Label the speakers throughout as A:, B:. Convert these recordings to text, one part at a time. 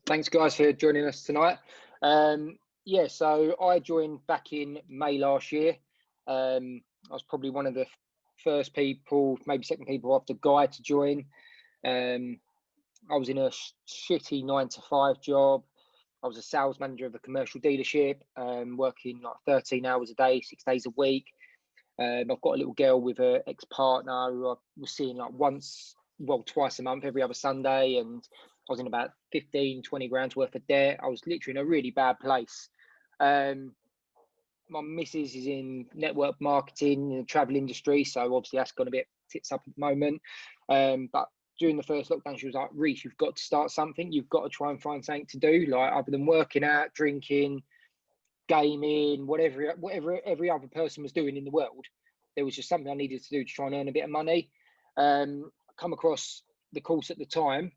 A: Thanks, guys, for joining us tonight. Yeah, so I joined back in May last year. I was probably one of the first people, maybe second people after Guy to join. I was in a shitty 9-to-5 job. I was a sales manager of a commercial dealership, working like 13 hours a day, 6 days a week. I've got a little girl with an ex-partner who I was seeing like twice a month, every other Sunday, and I was in about 15-20 grand's worth of debt. I was literally in a really bad place. My missus is in network marketing in the travel industry, so obviously that's gone a bit tits up at the moment. But during the first lockdown, she was like, "Reece, you've got to start something. You've got to try and find something to do, like other than working out, drinking, gaming, whatever every other person was doing in the world. There was just something I needed to do to try and earn a bit of money." I come across the course at the time,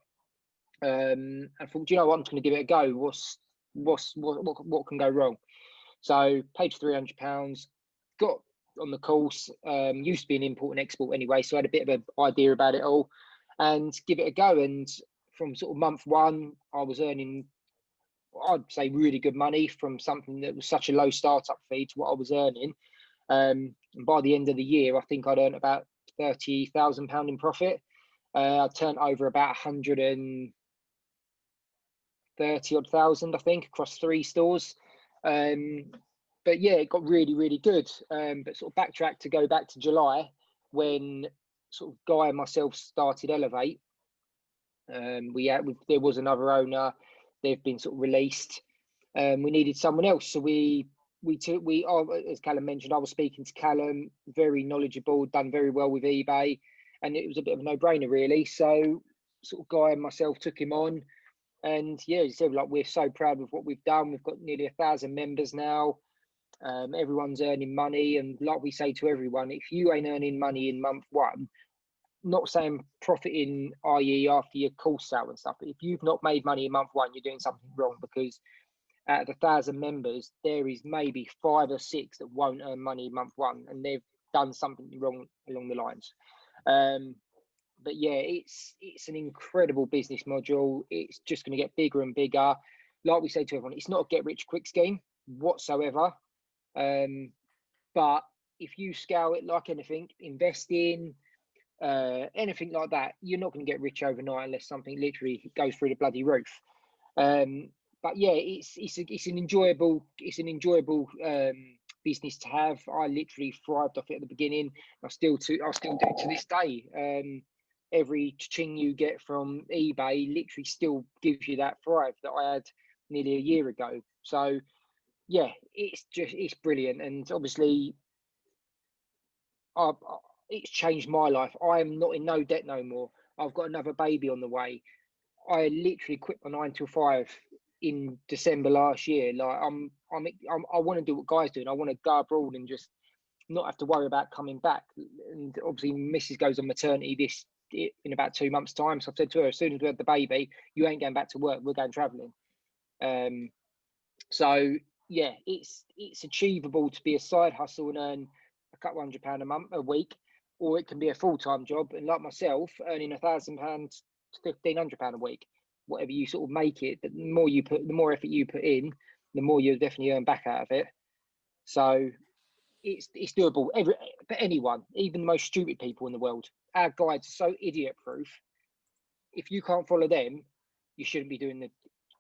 A: and thought, do you know what, I'm just going to give it a go. What can go wrong? So paid £300, got on the course. Used to be an import and export anyway, so I had a bit of an idea about it all, and give it a go. And from sort of month one, I was earning, I'd say, really good money from something that was such a low startup fee to what I was earning. And by the end of the year, I think I'd earned about £30,000 in profit. I turned over about 130 odd thousand, I think, across 3 stores. But yeah, it got really, really good. But sort of backtrack to go back to July, when sort of Guy and myself started Elevate. There was another owner. They've been sort of released. We needed someone else, so as Callum mentioned, I was speaking to Callum, very knowledgeable, done very well with eBay, and it was a bit of a no-brainer, really. So sort of Guy and myself took him on, and yeah, he said, like, we're so proud of what we've done. We've got nearly 1,000 members now. Everyone's earning money, and like we say to everyone, if you ain't earning money in month one, not saying profiting, i.e. after your course sale and stuff, but if you've not made money in month one, you're doing something wrong, because out of the 1,000 members, there is maybe 5 or 6 that won't earn money in month one, and they've done something wrong along the lines. But yeah, it's an incredible business module. It's just going to get bigger and bigger. Like we say to everyone, it's not a get-rich-quick scheme whatsoever. But if you scale it like anything, invest in anything like that, you're not going to get rich overnight unless something literally goes through the bloody roof. But yeah, it's an enjoyable business to have. I literally thrived off it at the beginning. I still do it to this day. Every ching you get from eBay literally still gives you that thrive that I had nearly a year ago. So yeah, it's brilliant, and obviously, it's changed my life. I am not in no debt no more. I've got another baby on the way. I literally quit my 9-to-5 in December last year. Like I want to do what Guy's doing. I want to go abroad and just not have to worry about coming back. And obviously, Mrs. goes on maternity in about 2 months' time. So I've said to her, as soon as we have the baby, you ain't going back to work. We're going traveling. So yeah, it's achievable to be a side hustle and earn a couple £100 a week, or it can be a full-time job. And like myself, earning £1,000 to £1,500 a week, whatever you sort of make it. But the more effort you put in, the more you'll definitely earn back out of it. So it's doable for anyone, even the most stupid people in the world. Our guides are so idiot-proof. If you can't follow them, you shouldn't be doing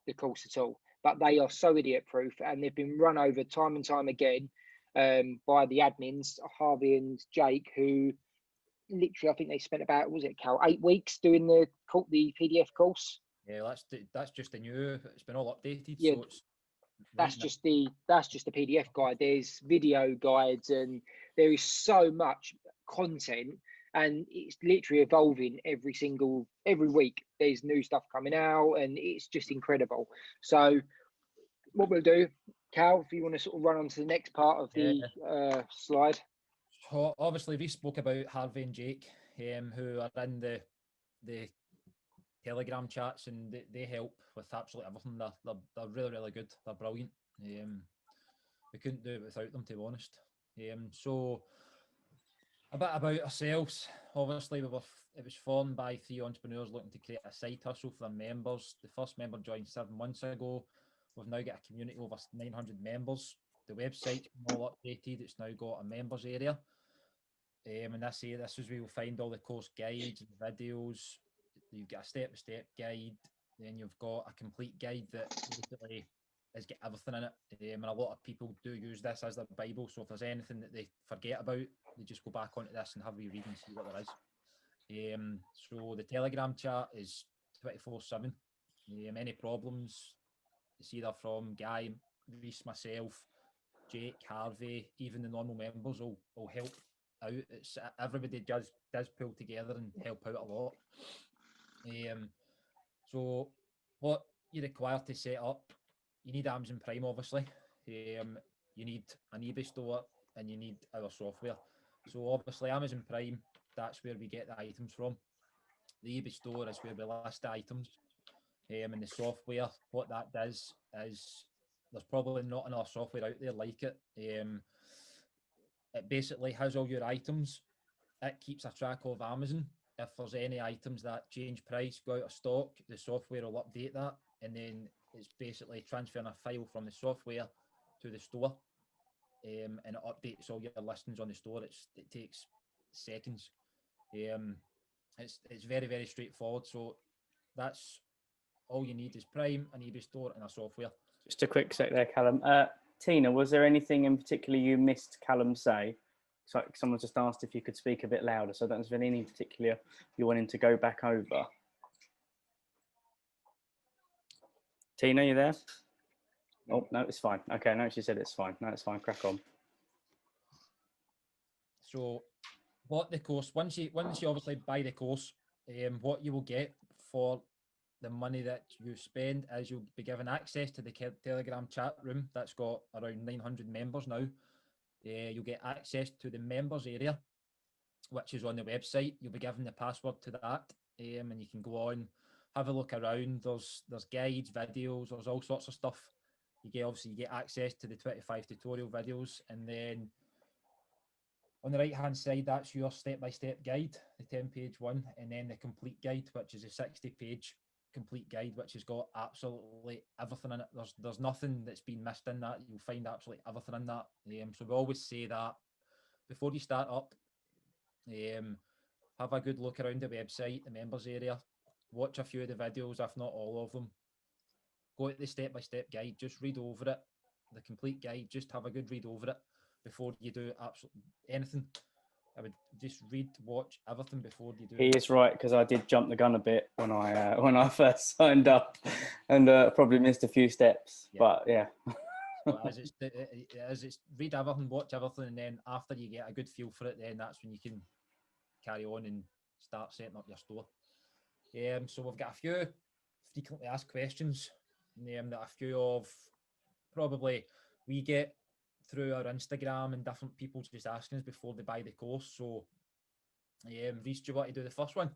A: the course at all. But they are so idiot-proof, and they've been run over time and time again by the admins, Harvey and Jake, who literally, I think they spent about, was it, Cal, 8 weeks doing the PDF course.
B: Yeah, that's just the new. It's been all updated.
A: Yeah,
B: so it's
A: that's just the PDF guide. There's video guides, and there is so much content, and it's literally evolving every week. There's new stuff coming out, and it's just incredible. So what we'll do, Cal, if you want to sort of run on to the next part of the slide.
B: So obviously we spoke about Harvey and Jake, who are in the Telegram chats, and they help with absolutely everything. They're really, really good. They're brilliant. We couldn't do it without them, to be honest. So A bit about ourselves. Obviously, it was formed by 3 entrepreneurs looking to create a side hustle for their members. The first member joined 7 months ago. We've now got a community of over 900 members. The website's been all updated. It's now got a members area. And this is where you'll find all the course guides and videos. You've got a step-by-step guide. Then you've got a complete guide that basically has got everything in it. And a lot of people do use this as their Bible. So if there's anything that they forget about, they just go back onto this and have a wee read and see what there is. So the Telegram chat is 24/7. Any problems, it's either from Guy, Reese, myself, Jake, Harvey, even the normal members will help out. It's everybody does pull together and help out a lot. So what you require to set up, you need Amazon Prime, obviously. You need an eBay store and you need our software. So obviously Amazon Prime, that's where we get the items from. The eBay store is where we list the items. And the software, what that does is there's probably not another software out there like it. It basically has all your items. It keeps a track of Amazon. If there's any items that change price, go out of stock, the software will update that. And then it's basically transferring a file from the software to the store. And it updates all your listings on the store. It takes seconds. It's very, very straightforward. So that's all you need is Prime, an eBay store, and a software.
C: Just a quick sec there, Callum. Tina, was there anything in particular you missed Callum say? So someone just asked if you could speak a bit louder. So that's really any particular you wanted to go back over. Tina, you there? Oh, no, it's fine. Okay, no, she said it's fine. No, it's fine. Crack on.
B: So what the course, once you obviously buy the course, what you will get for the money that you spend is you'll be given access to the Telegram chat room that's got around 900 members now. You'll get access to the members area, which is on the website. You'll be given the password to that, and you can go on, have a look around. There's guides, videos, there's all sorts of stuff. You get access to the 25 tutorial videos, and then on the right hand side, that's your step-by-step guide, the 10-page one, and then the complete guide, which is a 60-page complete guide, which has got absolutely everything in it. There's nothing that's been missed in that. You'll find absolutely everything in that. So we always say that before you start up, have a good look around the website, the members area, watch a few of the videos, if not all of them. Go to the step-by-step guide, just read over it, the complete guide, just have a good read over it before you do absolutely anything. I would just read, watch everything before you do it.
C: He is right, because I did jump the gun a bit when I first signed up, and probably missed a few steps. Yeah. But yeah.
B: So as it's read everything, watch everything, and then after you get a good feel for it, then that's when you can carry on and start setting up your store. So we've got a few frequently asked questions that a few of probably we get through our Instagram and different people just asking us before they buy the course. So Reece, do you want to do the first one?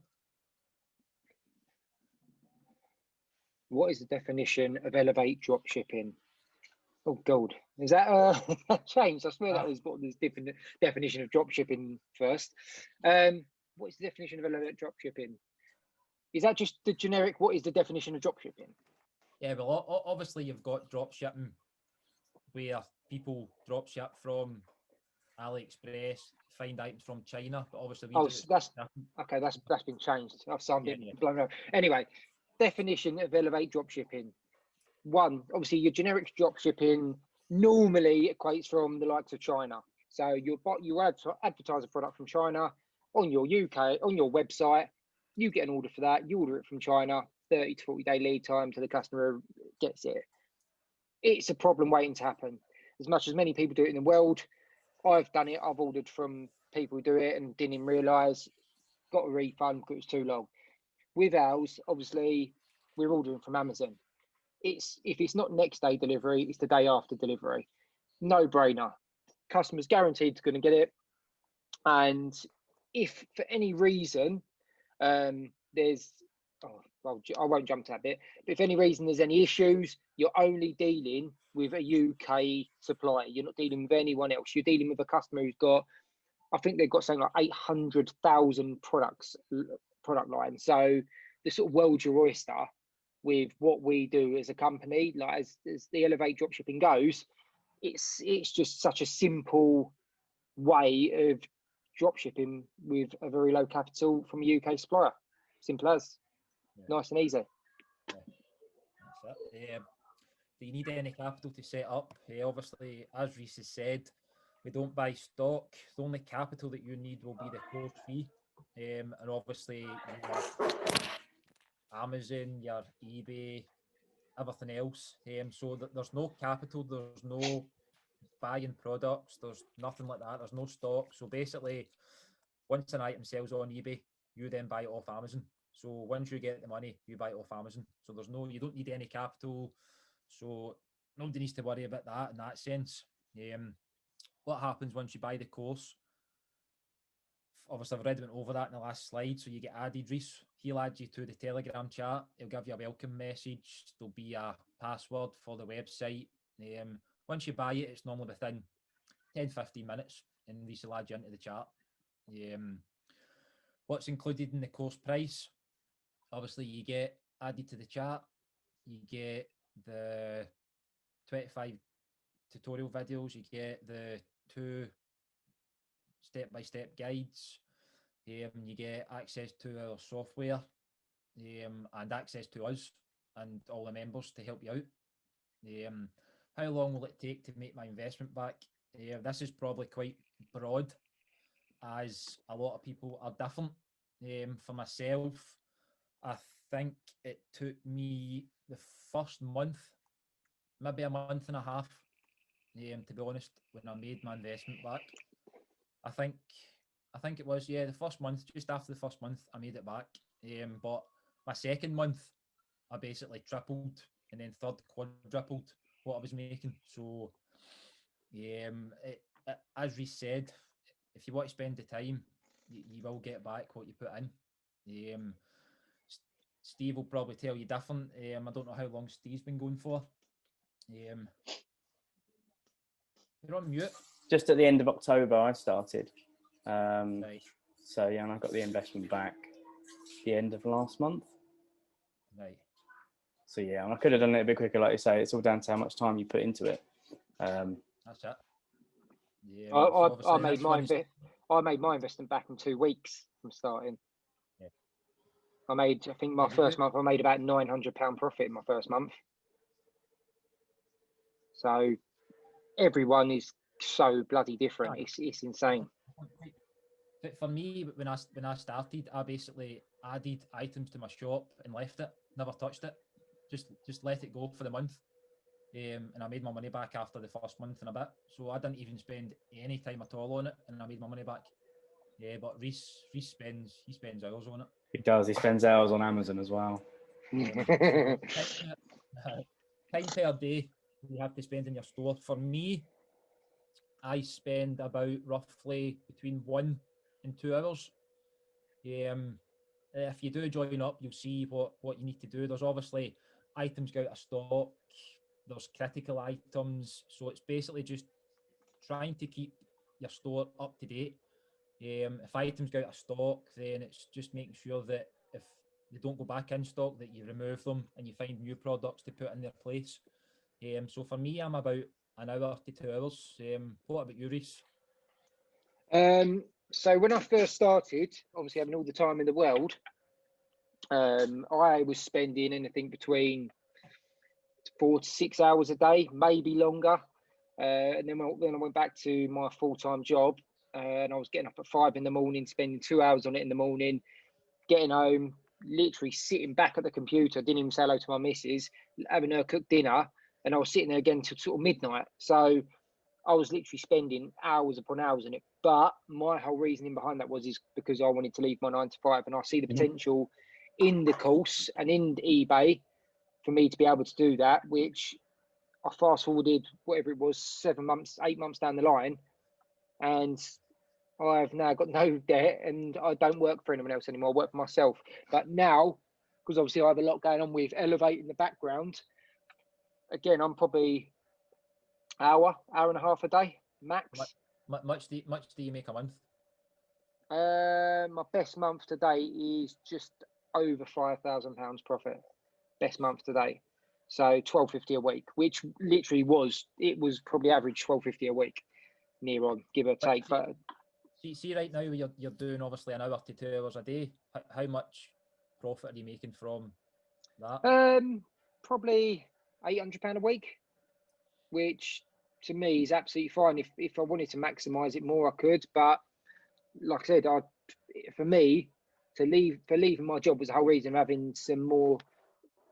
A: What is the definition of elevate dropshipping? Oh God, is that changed? I swear that was what the definition of dropshipping first. What is the definition of elevate dropshipping? Is that just the generic? What is the definition of dropshipping?
B: Yeah, well, obviously you've got dropshipping where people dropship from AliExpress, find items from China, but obviously
A: that's okay. That's been changed. I've signed it. Blown out. Anyway, definition of elevate dropshipping. One, obviously your generic dropshipping normally equates from the likes of China. So you advertise a product from China on your website. You get an order for that. You order it from China. 30 to 40 day lead time till the customer gets it. It's a problem waiting to happen. As much as many people do it in the world, I've done it. I've ordered from people who do it and didn't even realise, got a refund because it was too long. With ours, obviously, we're ordering from Amazon. If it's not next day delivery, it's the day after delivery. No brainer. Customer's guaranteed going to get it. And if for any reason there's I won't jump to that bit, but if any reason there's any issues, you're only dealing with a UK supplier. You're not dealing with anyone else. You're dealing with a customer who's got I think they've got something like 800,000 product line. So the sort of world's your oyster with what we do as a company. Like as the Elevate dropshipping goes, it's just such a simple way of dropshipping with a very low capital from a UK supplier. Simple as, nice and easy.
B: That's it. Do you need any capital to set up? Obviously, as Reese has said, we don't buy stock. The only capital that you need will be the course fee. And obviously, your Amazon, your eBay, everything else. So that there's no capital, there's no buying products, there's nothing like that. There's no stock. So basically, once an item sells on eBay, you then buy it off Amazon. So once you get the money, you buy it off Amazon. So you don't need any capital. So nobody needs to worry about that in that sense. What happens once you buy the course? Obviously, I've already went over that in the last slide. So you get added, Reese. He'll add you to the Telegram chat. He'll give you a welcome message. There'll be a password for the website. Once you buy it, it's normally within 10-15 minutes, and Reese will add you into the chat. What's included in the course price? Obviously, you get added to the chat. You get the 25 tutorial videos. You get the 2 step-by-step guides. You get access to our software and access to us and all the members to help you out. How long will it take to make my investment back? This is probably quite broad, as a lot of people are different. For myself, I think it took me the first month, maybe a month and a half, to be honest, when I made my investment back. I think it was, the first month, just after the first month, I made it back. But my second month, I basically tripled, and then third quadrupled what I was making. So, as Reese said, if you want to spend the time, you will get back what you put in. Steve will probably tell you different. I don't know how long Steve's been going for. You're on mute.
C: Just at the end of October, I started.
B: Right.
C: So yeah, and I got the investment back the end of last month.
B: Right.
C: So yeah, and I could have done it a bit quicker, like you say. It's all down to how much time you put into it.
B: That's it. Yeah,
A: I made my investment back in 2 weeks from starting.
B: Yeah.
A: I think my first month I made about £900 profit in my first month. So everyone is so bloody different. It's insane.
B: But for me, when I started, I basically added items to my shop and left it, never touched it, just let it go for the month. And I made my money back after the first month and a bit. So I didn't even spend any time at all on it, and I made my money back. Yeah, but Reese spends hours on it.
C: He does. He spends hours on Amazon as well.
B: Time per day you have to spend in your store. For me, I spend about roughly between 1 and 2 hours. If you do join up, you'll see what you need to do. There's obviously items go out of stock. There's critical items. So it's basically just trying to keep your store up to date. If items go out of stock, then it's just making sure that if they don't go back in stock, that you remove them and you find new products to put in their place. So for me, I'm about an hour to 2 hours. What about you, Reese?
A: So when I first started, obviously having all the time in the world, I was spending anything between 4 to 6 hours a day, maybe longer. And then I went back to my full-time job, and I was getting up at 5 in the morning, spending 2 hours on it in the morning, getting home, literally sitting back at the computer, didn't even say hello to my missus, having her cook dinner, and I was sitting there again till sort of midnight. So I was literally spending hours upon hours on it. But my whole reasoning behind that is because I wanted to leave my 9 to 5, and I see the potential in the course and in eBay for me to be able to do that, which I fast forwarded whatever it was, 7 months, 8 months down the line, and I've now got no debt, and I don't work for anyone else anymore. I work for myself. But now, because obviously I have a lot going on with Elevate in the background, again, I'm probably hour and a half a day max.
B: Much do you make a month?
A: My best month to date is just over £5,000 profit. Best month to date. So 12.50 a week, which literally was probably average 12.50 a week, near on, give or take. But
B: see right now you're doing obviously an hour to 2 hours a day. How much profit are you making from that?
A: Probably £800 a week, which to me is absolutely fine. If I wanted to maximise it more, I could. But like I said, for me leaving my job was the whole reason of having some more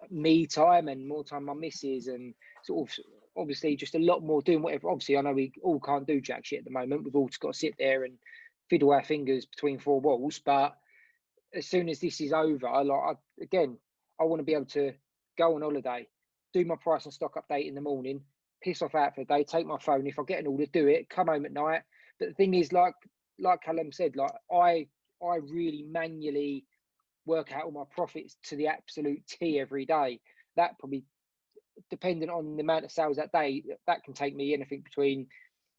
A: me time and more time with my missus, and sort of obviously just a lot more doing whatever. Obviously, I know we all can't do jack shit at the moment. We've all just got to sit there and fiddle our fingers between four walls. But as soon as this is over, I want to be able to go on holiday, do my price and stock update in the morning, piss off out for the day, take my phone. If I get an order, do it, come home at night. But the thing is, like Callum said, like I really manually work out all my profits to the absolute T every day. That probably, depending on the amount of sales that day, that can take me anything between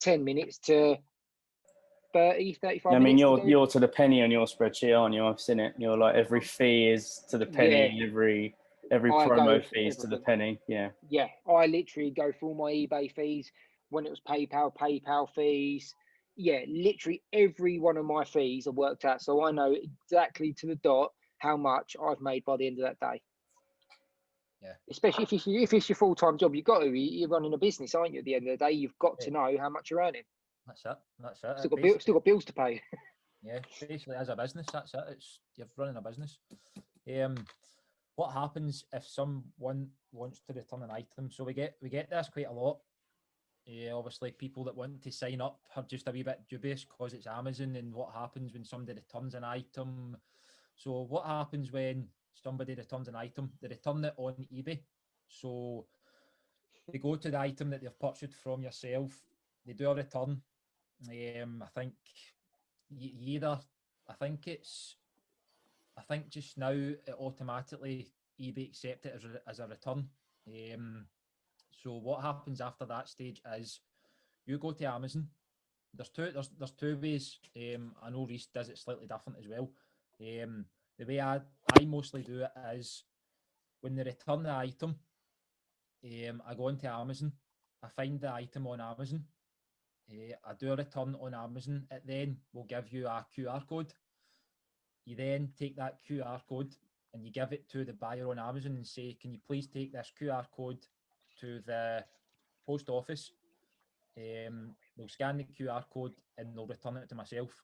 A: 10 minutes to 30, 35
C: I mean,
A: minutes.
C: you're to the penny on your spreadsheet, aren't you? I've seen it. You're like, every fee is to the penny.
A: Yeah.
C: Every promo fee is to the penny. Yeah.
A: Yeah. I literally go through all my eBay fees. When it was PayPal fees. Yeah, literally every one of my fees are worked out. So I know exactly to the dot how much I've made by the end of that day.
B: Yeah.
A: Especially if it's your full-time job, you're running a business, aren't you? At the end of the day, you've got to know how much you're earning.
B: That's it.
A: Still got bills to pay.
B: Yeah, basically as a business, that's it. You're running a business. What happens if someone wants to return an item? So we get this quite a lot. Obviously, people that want to sign up are just a wee bit dubious because it's Amazon, and what happens when somebody returns an item? So what happens when somebody returns an item? They return it on eBay. So they go to the item that they've purchased from yourself. They do a return. I think I think just now it automatically eBay accept it as a return. So what happens after that stage is you go to Amazon. There's two ways. I know Reese does it slightly different as well. The way I mostly do it is when they return the item, I go into Amazon, I find the item on Amazon, I do a return on Amazon. It then will give you a QR code. You then take that QR code and you give it to the buyer on Amazon and say, can you please take this QR code to the post office? They'll scan the QR code and they'll return it to myself.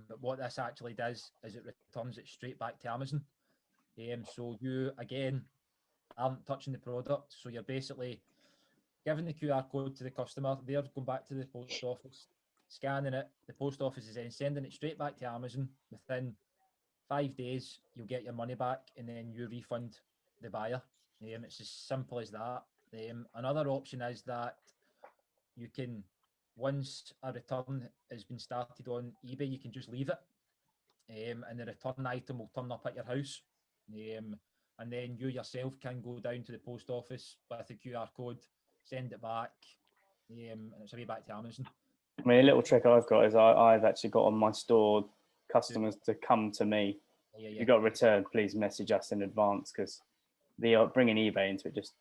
B: But what this actually does is it returns it straight back to Amazon. So you, again, aren't touching the product. So you're basically giving the QR code to the customer. They're going back to the post office, scanning it. The post office is then sending it straight back to Amazon. Within 5 days, you'll get your money back and then you refund the buyer. It's as simple as that. Another option is that you can, once a return has been started on eBay, you can just leave it, and the return item will turn up at your house, and then you yourself can go down to the post office with the QR code, send it back, and it's a way back to Amazon.
C: I mean, a little trick I've got is I've actually got on my store customers to come to me.
B: Yeah.
C: You got a return, please message us in advance, because they are bringing eBay into it. Just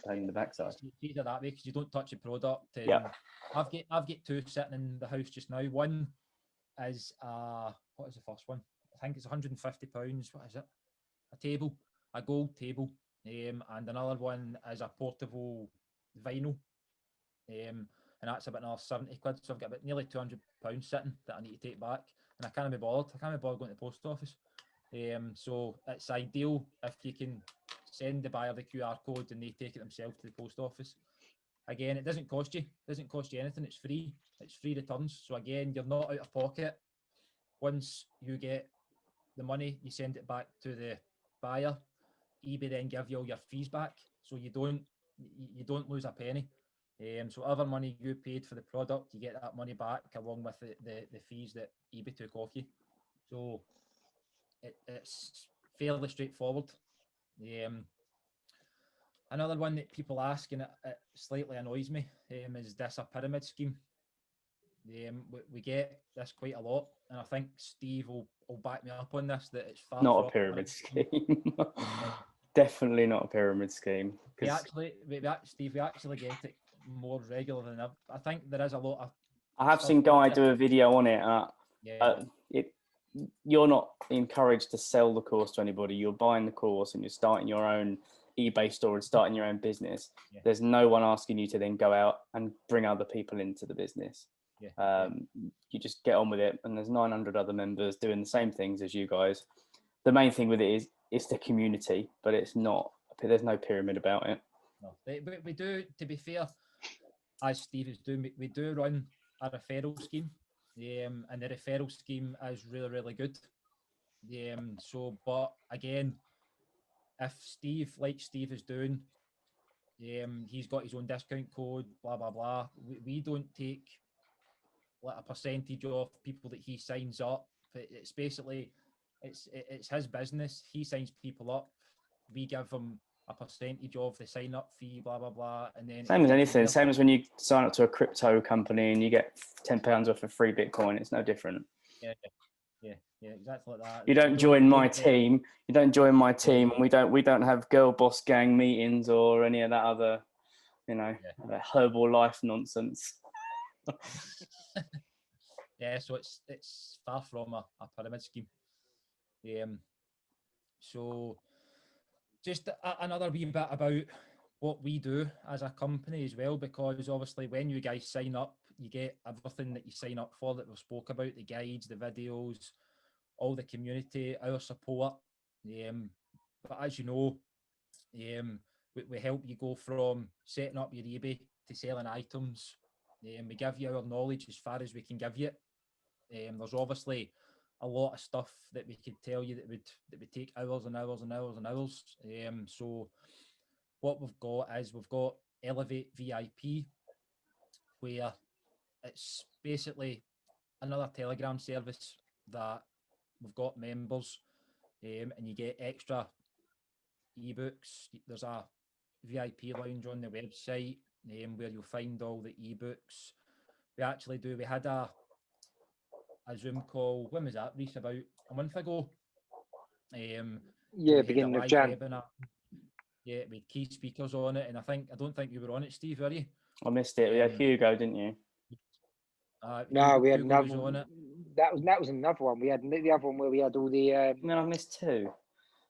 C: in the backside.
B: It's easier that way because you don't touch the product.
C: Yeah.
B: I've got two sitting in the house just now. One is what is the first one? I think it's £150. What is it? A table, a gold table, and another one is a portable vinyl, and that's about another £70. So I've got about nearly £200 sitting that I need to take back, and I can't be bothered. I can't be bothered going to the post office. So it's ideal if you can send the buyer the QR code and they take it themselves to the post office. Again, it doesn't cost you anything. It's free. It's free returns. So again, you're not out of pocket. Once you get the money, you send it back to the buyer. eBay then give you all your fees back, so you don't lose a penny. So whatever money you paid for the product, you get that money back along with the fees that eBay took off you. So it's fairly straightforward. Another one that people ask, and it slightly annoys me, is this a pyramid scheme? We get this quite a lot, and I think Steve will back me up on this, that it's far
C: Not
B: from
C: a pyramid scheme. Definitely not a pyramid scheme.
B: Steve, we actually get it more regular than ever. I think there is a lot of.
C: I have seen Guy do a video on it. You're not encouraged to sell the course to anybody. You're buying the course and you're starting your own eBay store and starting your own business.
B: Yeah.
C: There's no one asking you to then go out and bring other people into the business. You just get on with it, and there's 900 other members doing the same things as you guys. The main thing with it is it's the community, but it's not. There's no pyramid about it.
B: No, we do. To be fair, as Steve is doing, we do run a referral scheme, and the referral scheme is really, really good. So, but again, if Steve, like Steve is doing, he's got his own discount code, blah blah blah. We don't take like a percentage of people that he signs up. It's basically it's his business. He signs people up. We give him a percentage of the sign up fee, blah blah blah, and then
C: same as anything. Same as when you sign up to a crypto company and you get £10 worth of free Bitcoin. It's no different.
B: Yeah, exactly like that.
C: You don't join my team. You don't join my team, and we don't have girl boss gang meetings or any of that other, herbal life nonsense.
B: So it's far from a pyramid scheme. So just another wee bit about what we do as a company as well, because obviously when you guys sign up, you get everything that you sign up for that we've spoke about, the guides, the videos, all the community, our support. But as you know, we help you go from setting up your eBay to selling items. We give you our knowledge as far as we can give you. There's obviously a lot of stuff that we could tell you that would take hours and hours and hours and hours. So what we've got is we've got Elevate VIP, where it's basically another Telegram service that we've got members, and you get extra ebooks. There's a VIP lounge on the website where you'll find all the ebooks. We had a Zoom call. When was that, Reese? About a month ago.
A: Beginning of Jan.
B: Webinar. Yeah, with key speakers on it, and I don't think you were on it, Steve, were you?
C: I missed it. We had Hugo, didn't you?
A: No, we had
B: Hugo
A: another.
B: Was on it.
A: That was another one. We had the other one where we had all the.
C: No, I missed two.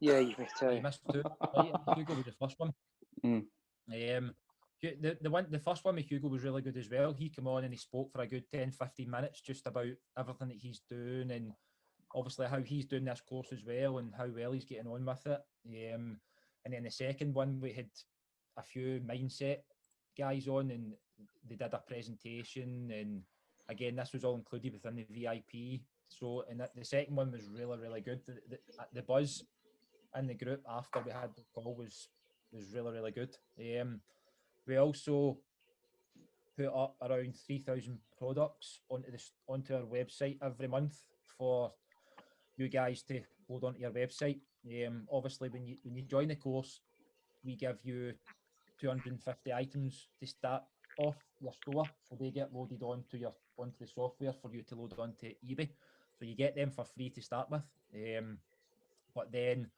A: Yeah, you missed two.
B: You missed two. Right? Hugo was the first one. The first one with Hugo was really good as well. He came on and he spoke for a good 10-15 minutes just about everything that he's doing, and obviously how he's doing this course as well and how well he's getting on with it. And then the second one, we had a few mindset guys on, and they did a presentation, and again, this was all included within the VIP. So, and the second one was really, really good. The buzz in the group after we had the call was really, really good. We also put up around 3,000 products onto our website every month for you guys to load onto your website. Obviously, when you join the course, we give you 250 items to start off your store, so they get loaded onto the software for you to load onto eBay. So you get them for free to start with. But then,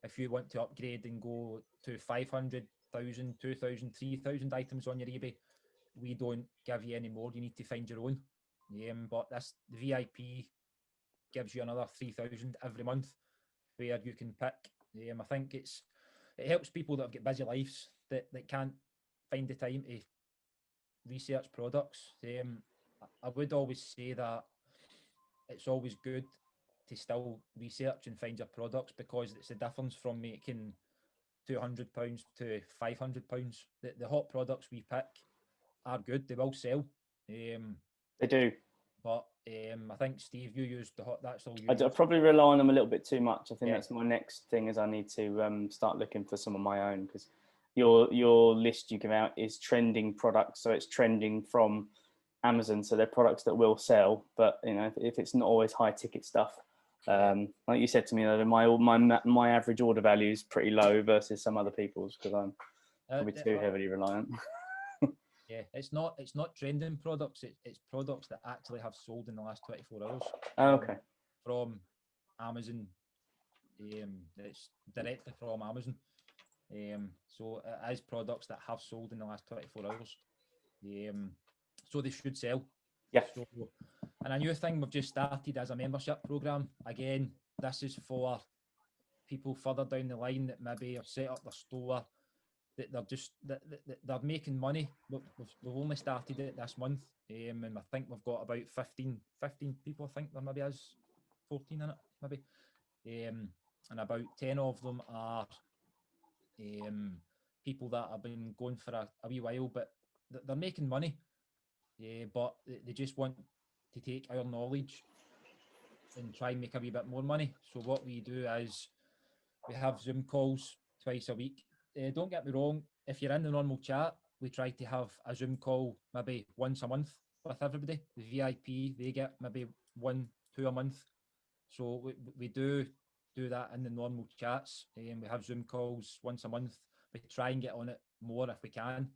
B: if you want to upgrade and go to 500,000, 2,000, 3,000 items on your eBay, we don't give you any more. You need to find your own. But the VIP gives you another 3,000 every month, where you can pick. I think it helps people that have got busy lives that can't find the time to research products. I would always say that it's always good to still research and find your products, because it's the difference from making £200 to £500. The hot products we pick are good. They will sell.
C: They do.
B: But I think, Steve, you used the hot. That's all you.
C: I probably rely on them a little bit too much. I think that's my next thing, is I need to start looking for some of my own, because your list you give out is trending products, so it's trending from Amazon, so they're products that will sell. But if it's not always high ticket stuff, like you said to me, my average order value is pretty low versus some other people's, because I'm probably too heavily reliant.
B: Yeah, it's not trending products. It's products that actually have sold in the last 24 hours.
C: Oh, okay.
B: From Amazon. It's directly from Amazon. So it is products that have sold in the last 24 hours. So they should sell.
C: Yeah.
B: So, and a new thing we've just started as a membership program. Again, this is for people further down the line that maybe have set up their store, that they're making money. We've only started it this month, and I think we've got about 15 people. I think there maybe is 14 in it, maybe, and about 10 of them are people that have been going for a wee while, but they're making money, but they just want to take our knowledge and try and make a wee bit more money. So what we do is we have Zoom calls twice a week. Don't get me wrong, if you're in the normal chat, we try to have a Zoom call maybe once a month with everybody. The VIP, they get maybe 1-2 a month. So we do that in the normal chats. We have Zoom calls once a month. We try and get on it more if we can.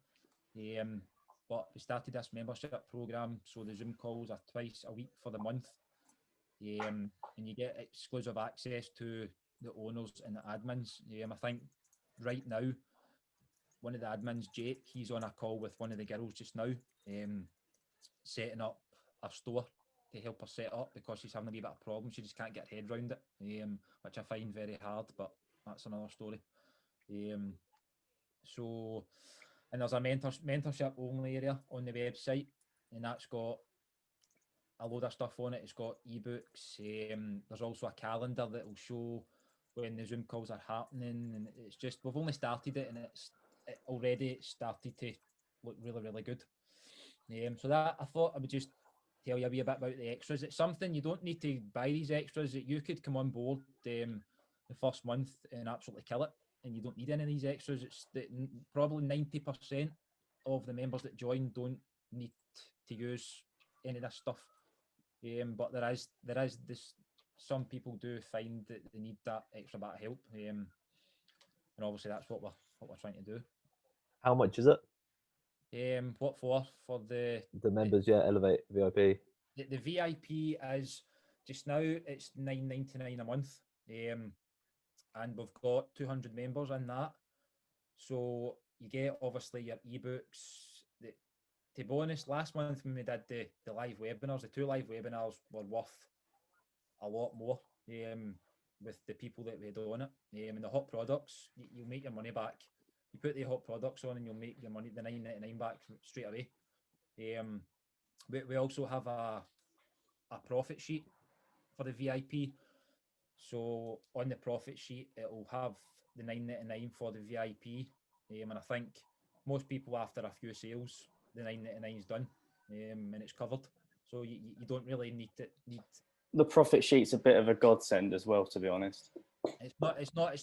B: But we started this membership program, so the Zoom calls are twice a week for the month. And you get exclusive access to the owners and the admins. I think right now, one of the admins, Jake, he's on a call with one of the girls just now, setting up a store to help her set up, because she's having a wee bit of problem. She just can't get her head around it, which I find very hard, but that's another story. So, and there's a mentorship only area on the website, and that's got a load of stuff on it. It's got ebooks. There's also a calendar that will show when the Zoom calls are happening, and it's just, we've only started it, and it already started to look really, really good. So that, I thought I would just tell you a wee bit about the extras. It's something you don't need to buy these extras. That you could come on board the first month and absolutely kill it, and you don't need any of these extras. It's probably 90% of the members that join don't need to use any of this stuff. But there is this. Some people do find that they need that extra bit of help, and obviously that's what we're trying to do.
D: How much is it?
B: What for the
D: members? Yeah, Elevate VIP.
B: The VIP is just now, it's $9.99 a month, and we've got 200 members in that. So you get obviously your ebooks. To be honest, last month when we did the live webinars, the 2 live webinars were worth a lot more, with the people that we had on it. And the hot products, you'll make your money back. You put the hot products on and you'll make your money, the $9.99 back straight away. We also have a profit sheet for the VIP. So on the profit sheet, it'll have the $9.99 for the VIP. And I think most people, after a few sales, the $9.99 is done, and it's covered. So you don't really need
C: the profit sheet's a bit of a godsend as well, to be honest.
B: It's not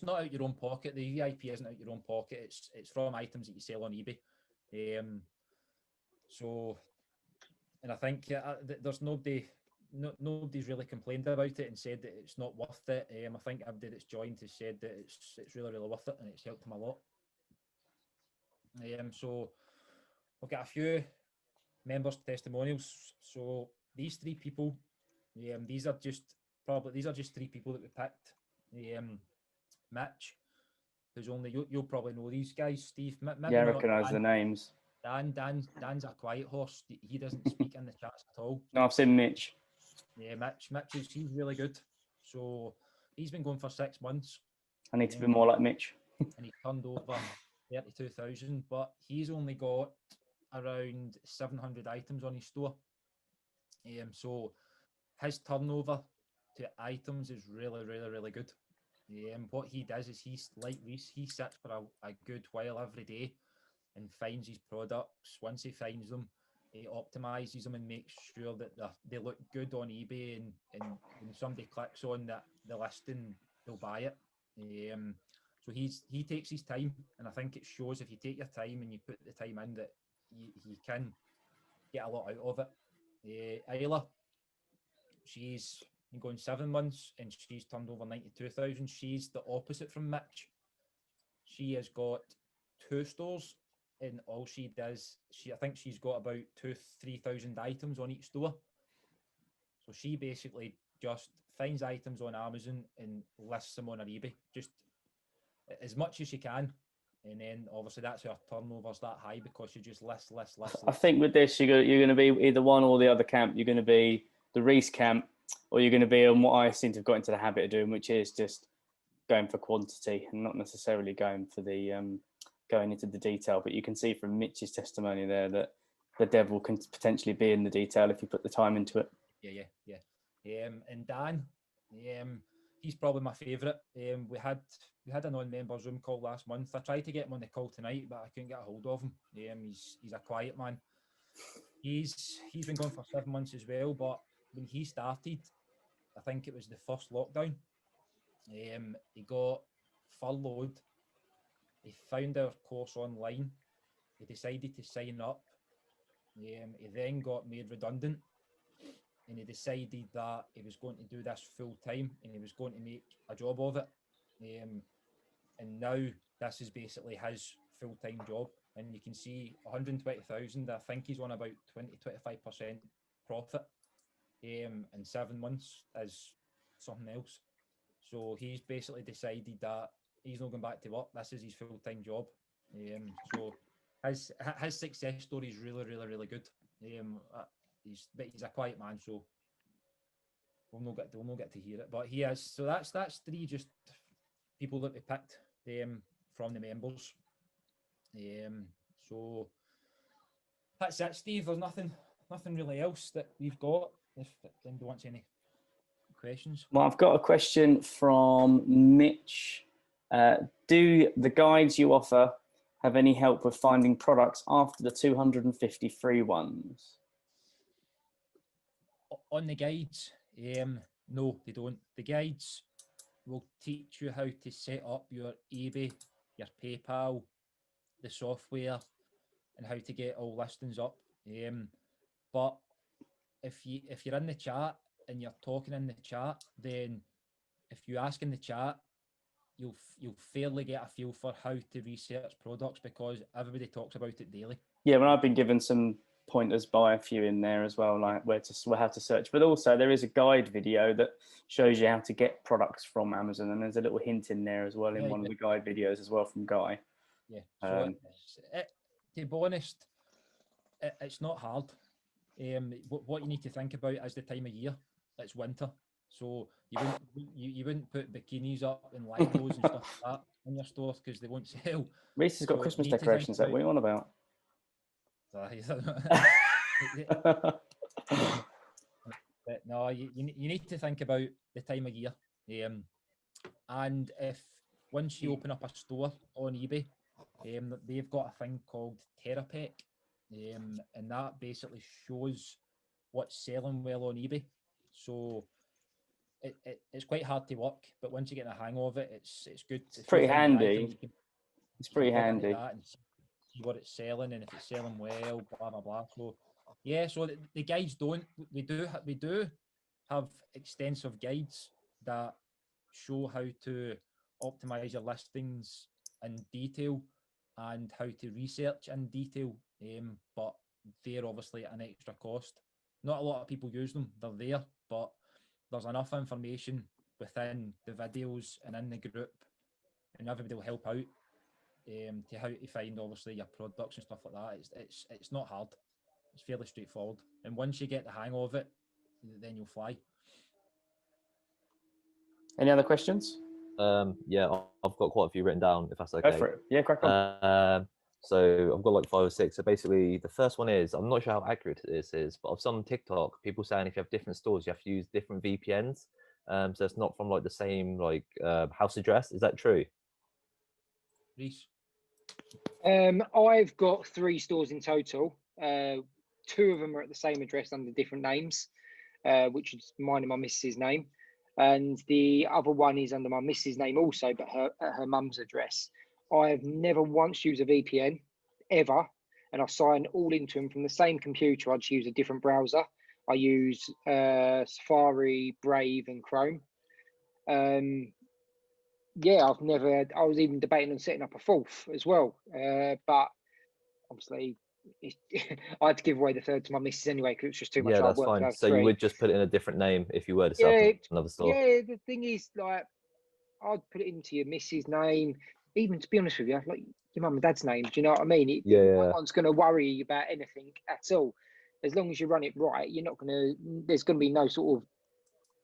B: out your own pocket. The VIP isn't out your own pocket. It's from items that you sell on eBay. So, and I think there's nobody's really complained about it and said that it's not worth it. I think everybody that's joined has said that it's really, really worth it, and it's helped them a lot. So we've got a few members' testimonials. So these 3 people, these are just 3 people that we picked. Mitch, who's only you'll probably know these guys, Steve.
C: Yeah, I recognise the names.
B: Dan's a quiet horse. He doesn't speak in the chats at all.
C: No, I've seen Mitch.
B: Yeah, Mitch he's really good. So he's been going for 6 months.
C: I need to be more like Mitch.
B: And he turned over 32,000, but he's only got around 700 items on his store. So his turnover to items is really, really, really good. What he does is he's like Reese. He sits for a good while every day and finds his products. Once he finds them, he optimizes them and makes sure that they look good on eBay, and when somebody clicks on the listing, they'll buy it. So he takes his time, and I think it shows if you take your time and you put the time in that you can get a lot out of it. Isla, she's been going 7 months and she's turned over 92,000. She's the opposite from Mitch. She has got 2 stores and all she does, I think she's got about 2,000-3,000 items on each store. So she basically just finds items on Amazon and lists them on her eBay, just as much as she can. And then obviously that's her turnover's that high because she just lists.
C: I think with this, you're going to be either one or the other camp. You're going to be the Reese camp, or you're going to be on what I seem to have got into the habit of doing, which is just going for quantity and not necessarily going for the going into the detail. But you can see from Mitch's testimony there that the devil can potentially be in the detail if you put the time into it.
B: Yeah. And Dan, he's probably my favourite. We had a non-members room call last month. I tried to get him on the call tonight, but I couldn't get a hold of him. He's a quiet man. He's been going for 7 months as well. But when he started, I think it was the first lockdown. He got furloughed. He found our course online. He decided to sign up. He then got made redundant. And he decided that he was going to do this full time and he was going to make a job of it. And now this is basically his full-time job. And you can see 120,000, I think he's on about 20-25% profit. In 7 months is something else. So he's basically decided that he's not going back to work. This is his full-time job. So his success story is really, really, really good. But he's a quiet man, so we'll not get to hear it. But he is. So that's 3 just people that we picked from the members. So that's it, Steve. There's nothing really else that we've got. If anybody wants any questions.
C: Well, I've got a question from Mitch. Do the guides you offer have any help with finding products after the 250 free ones?
B: On the guides, no, they don't. The guides will teach you how to set up your eBay, your PayPal, the software, and how to get all listings up. But if you're in the chat and you're talking in the chat, then if you ask in the chat, you'll fairly get a feel for how to research products because everybody talks about it daily.
C: Yeah, well, I've been given some pointers by a few in there as well, like how to search. But also there is a guide video that shows you how to get products from Amazon, and there's a little hint in there as well in one of the guide videos as well from Guy.
B: Yeah. So to be honest, it's not hard. What you need to think about is the time of year. It's winter, so you wouldn't put bikinis up and Legos and stuff like that in your store because they won't sell.
C: Reese has got Christmas decorations. What are you on about?
B: But no, you need to think about the time of year. And if once you open up a store on eBay, they've got a thing called Terrapec, and that basically shows what's selling well on eBay. So it's quite hard to work, but once you get the hang of it, it's good.
C: It's pretty handy. It's pretty handy.
B: See what it's selling and if it's selling well, blah blah blah. So yeah, so the guides don't. We do have extensive guides that show how to optimize your listings in detail and how to research in detail. But they're obviously an extra cost. Not a lot of people use them. They're there, but there's enough information within the videos and in the group, and everybody will help out. To how to find obviously your products and stuff like that. It's not hard. It's fairly straightforward. And once you get the hang of it, then you'll fly.
C: Any other questions?
D: Yeah, I've got quite a few written down, if that's okay.
C: Go for it. Yeah, crack on.
D: So I've got like 5 or 6. So basically, the first one is, I'm not sure how accurate this is, but I've on TikTok, people saying if you have different stores, you have to use different VPNs. So it's not from like the same like house address. Is that true?
B: Reese?
A: I've got 3 stores in total. 2 of them are at the same address under different names, which is mine and my missus' name. And the other one is under my missus' name also, but her mum's address. I've never once used a VPN, ever. And I sign all into them from the same computer. I just use a different browser. I use Safari, Brave and Chrome. Yeah, I was even debating on setting up a 4th as well. But obviously, I had to give away the third to my missus anyway because it was just too much
D: Yeah,
A: hard
D: that's
A: work to
D: fine.
A: have
D: So you
A: three.
D: would just put it in a different name if you were to set
A: Yeah,
D: up another store.
A: yeah. The thing is, like, I'd put it into your missus' name. Even to be honest with you, like your mum and dad's name. Do you know what I mean?
D: Yeah,
A: No
D: yeah.
A: one's going to worry you about anything at all. As long as you run it right, you're not going to. There's going to be no sort of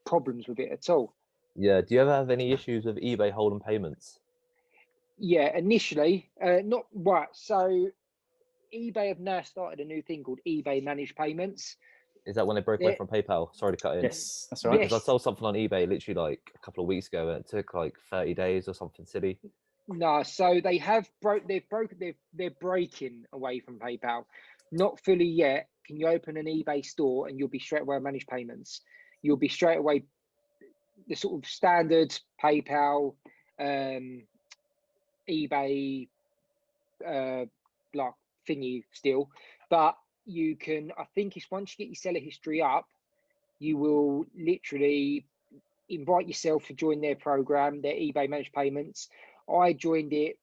A: problems with it at all.
D: Yeah. Do you ever have any issues with eBay holding payments?
A: Yeah, initially, not right. So eBay have now started a new thing called eBay Managed Payments.
D: Is that when they broke away from PayPal? Sorry to cut in.
C: Yes, that's all right.
D: Because I sold something on eBay literally like a couple of weeks ago, and it took like 30 days or something silly.
A: No, so they have they're breaking away from PayPal. Not fully yet. Can you open an eBay store and you'll be straight away on managed payments? You'll be straight away the sort of standard PayPal, eBay, like thingy still, but you can. I think it's once you get your seller history up, you will literally invite yourself to join their program, their eBay managed payments. I joined it.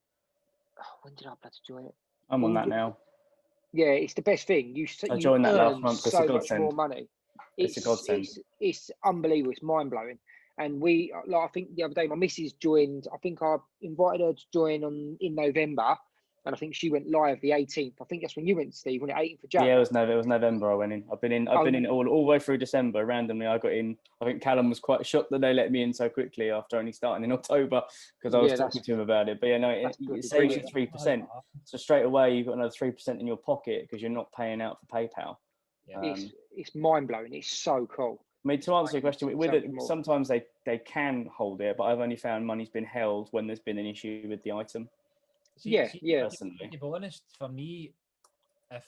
A: When did I plan to join it?
C: I'm on that now.
A: Yeah, it's the best thing. You
C: I joined that last
A: earn
C: month. It's a
A: so much
C: godsend.
A: more money.
C: It's a godsend.
A: It's unbelievable. It's mind blowing. And we, like, I think the other day, my missus joined. I think I invited her to join in November, and I think she went live the 18th. I think that's when you went, Steve. When it 18th of January.
C: Yeah, it was November. I went in. I've been in all the way through December. Randomly, I got in. I think Callum was quite shocked that they let me in so quickly after only starting in October because I was talking to him about it. But yeah, no, it saves you 3%. So straight away, you've got another 3% in your pocket because you're not paying out for PayPal.
A: Yeah. It's mind blowing. It's so cool.
C: I mean, to answer your question, with it, sometimes they can hold it, but I've only found money's been held when there's been an issue with the item.
A: Yeah.
C: Personally.
B: To be honest, for me, if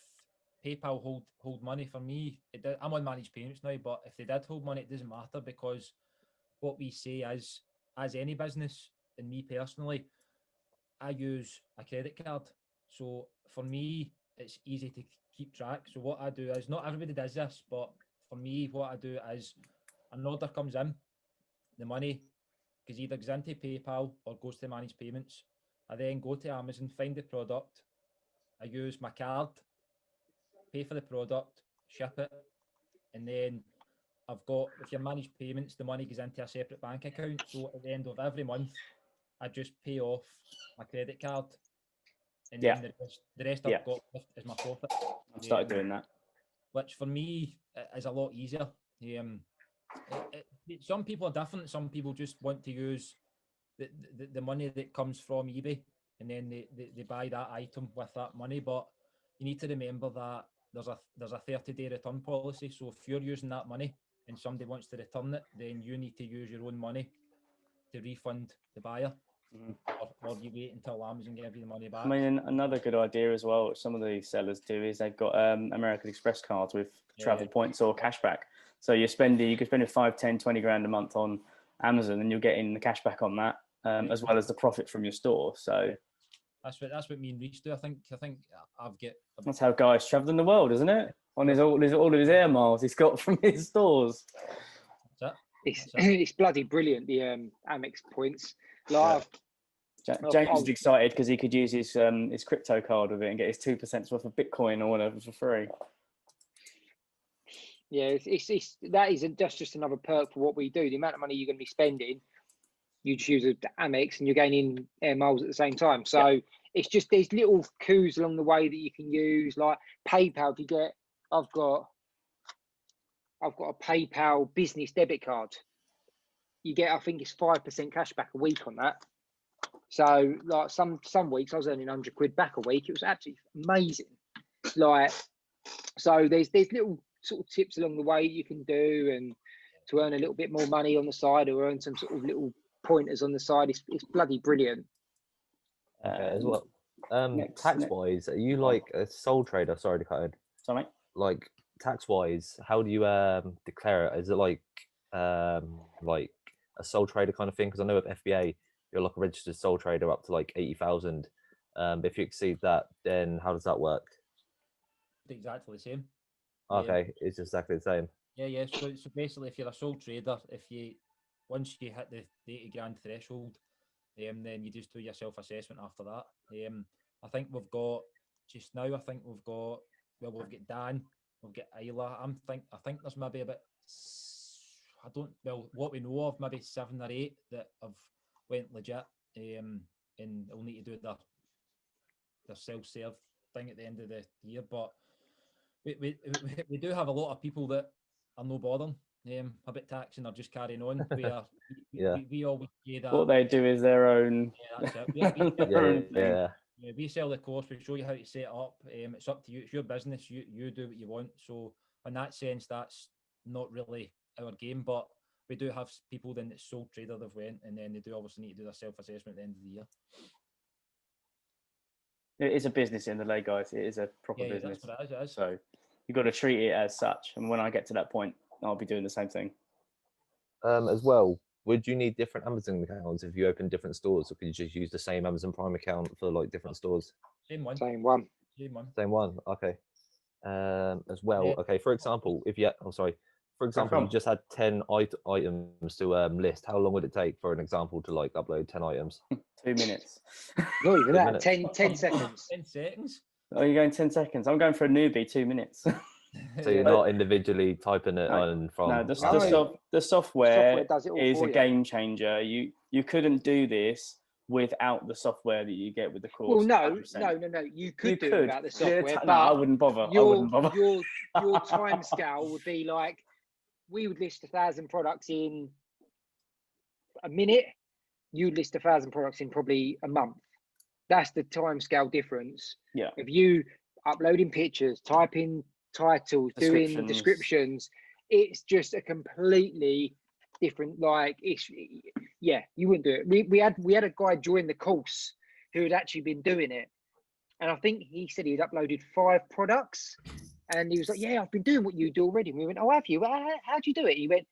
B: PayPal hold money, for me, I'm on managed payments now, but if they did hold money, it doesn't matter because what we say as any business, and me personally, I use a credit card. So for me, it's easy to keep track. So what I do is, not everybody does this, but for me, what I do is an order comes in, the money either goes into PayPal or goes to managed payments. I then go to Amazon, find the product, I use my card, pay for the product, ship it, and then I've got, if you're managed payments, the money goes into a separate bank account. So at the end of every month, I just pay off my credit card, and then the rest I've got is my profit.
C: I've started doing that,
B: which for me is a lot easier. Some people are different. Some people just want to use the money that comes from eBay, and then they buy that item with that money. But you need to remember that there's a 30-day return policy. So if you're using that money and somebody wants to return it, then you need to use your own money to refund the buyer. Or you wait until Amazon give you the money back.
C: I mean, another good idea as well, which some of the sellers do, is they've got American Express cards with travel points or cashback. So you could spend 5, 10, 20 grand a month on Amazon, and you're getting the cashback on that, as well as the profit from your store. So
B: that's what me and Reece do. I think I've got.
C: That's how guys travel in the world, isn't it? On all of his air miles he's got from his stores.
A: It's bloody brilliant, the Amex points. Like,
C: James is excited because he could use his crypto card with it and get his 2% worth of Bitcoin or whatever for free.
A: Yeah, that's just another perk for what we do. The amount of money you're going to be spending, you just use an Amex and you're gaining air miles at the same time. So it's just, there's little coups along the way that you can use, like PayPal. If you get, I've got a PayPal business debit card. You get, I think it's 5% cash back a week on that. So like some weeks I was earning 100 quid back a week. It was absolutely amazing. Like, so there's little sort of tips along the way you can do, and to earn a little bit more money on the side, or earn some sort of little pointers on the side. It's bloody brilliant.
D: As well. Tax wise, are you like a sole trader? Sorry to cut in.
C: Sorry.
D: Like tax wise, how do you declare it? Is it like a sole trader kind of thing? Because I know with FBA, you're like a registered sole trader up to like 80,000. But if you exceed that, then how does that work?
B: Exactly the same.
D: Okay, it's exactly the same.
B: Yeah. So basically, if you're a sole trader, once you hit the 80 grand threshold, then you just do your self-assessment after that. I think we've got just now, I think we've got Dan, we've got Isla. I think there's maybe about, what we know of, maybe 7 or 8 that have went legit, and they'll need to do their self-serve thing at the end of the year. But we do have a lot of people that are no bothering about taxing or just carrying on. We always say that
C: what they do is their own.
B: Yeah, that's it.
C: their own thing.
B: Yeah, we sell the course. We show you how to set it up. It's up to you. It's your business. You do what you want. So in that sense, that's not really our game. But we do have people then that's sole trader they've went, and then they do obviously need to do their self-assessment at the end of the year.
C: It is a business in the day, guys. It is a proper business.
B: That's what it is.
C: So you've got to treat it as such. And when I get to that point, I'll be doing the same thing.
D: As well, would you need different Amazon accounts if you open different stores, or could you just use the same Amazon Prime account for like different stores?
B: Same one.
A: Same one.
D: Okay. As well, okay. For example, for example, you just had 10 items to list. How long would it take, for an example, to like upload 10 items?
C: 2 minutes.
A: Not even that. 10 seconds.
B: 10 seconds.
C: Oh, you're going 10 seconds. I'm going for a newbie, 2 minutes.
D: So you're not individually typing it on from.
C: No, the software
A: does it all
C: is
A: for
C: a
A: you.
C: game changer. You couldn't do this without the software that you get with the course.
A: Well, no.
C: 100%.
A: You could do it without the
C: Yeah,
A: software,
C: no, I wouldn't bother.
A: your time scale would be like, we would list 1,000 products in a minute. You'd list 1,000 products in probably a month. That's the time scale difference.
C: Yeah.
A: If you uploading pictures, typing titles, doing descriptions, it's just a completely different, like, you wouldn't do it. We had a guy join the course who had actually been doing it, and I think he said he'd uploaded 5 products, and he was like, yeah, I've been doing what you do already. And we went, oh, have you? Well, how'd you do it? He went,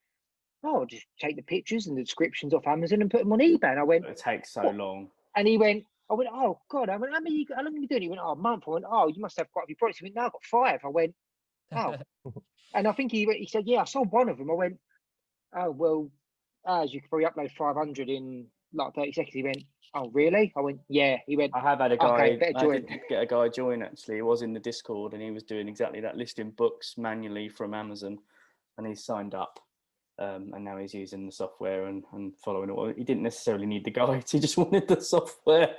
A: oh, just take the pictures and the descriptions off Amazon and put them on eBay. And I went,
C: it takes so long.
A: And I went, oh God. I went, how long have you doing? He went, oh, a month. I went, oh, you must have quite a few products. He went, no, I've got 5. I went, oh. And I think he said, yeah, I sold one of them. I went, oh, well, as you could probably upload 500 in like 30 seconds. He went, oh, really? I went, yeah. He went,
C: I have had a guy,
A: okay,
C: I did get a guy join actually. He was in the Discord and he was doing exactly that, listing books manually from Amazon, and he signed up. And now he's using the software and following it. He didn't necessarily need the guides, he just wanted the software,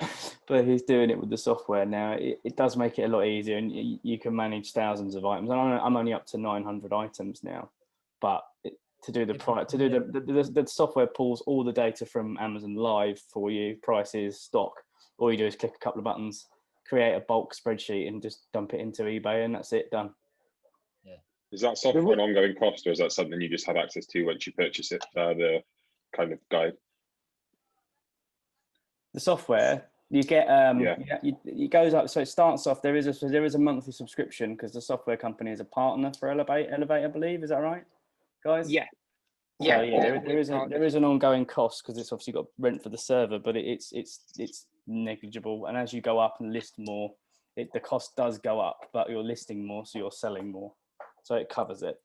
C: but he's doing it with the software now. It does make it a lot easier, and you can manage thousands of items. I'm only up to 900 items now, but the software pulls all the data from Amazon live for you, prices, stock. All you do is click a couple of buttons, create a bulk spreadsheet, and just dump it into eBay, and that's it, done.
E: Is that software an ongoing cost, or is that something you just have access to once you purchase it? The kind of guide. The
C: software you get, it goes up. So it starts off. There is a monthly subscription because the software company is a partner for Elevate, I believe. Is that right, guys?
A: Yeah.
C: So, there is an ongoing cost because it's obviously got rent for the server, but it's negligible. And as you go up and list more, the cost does go up, but you're listing more, so you're selling more. So it covers it.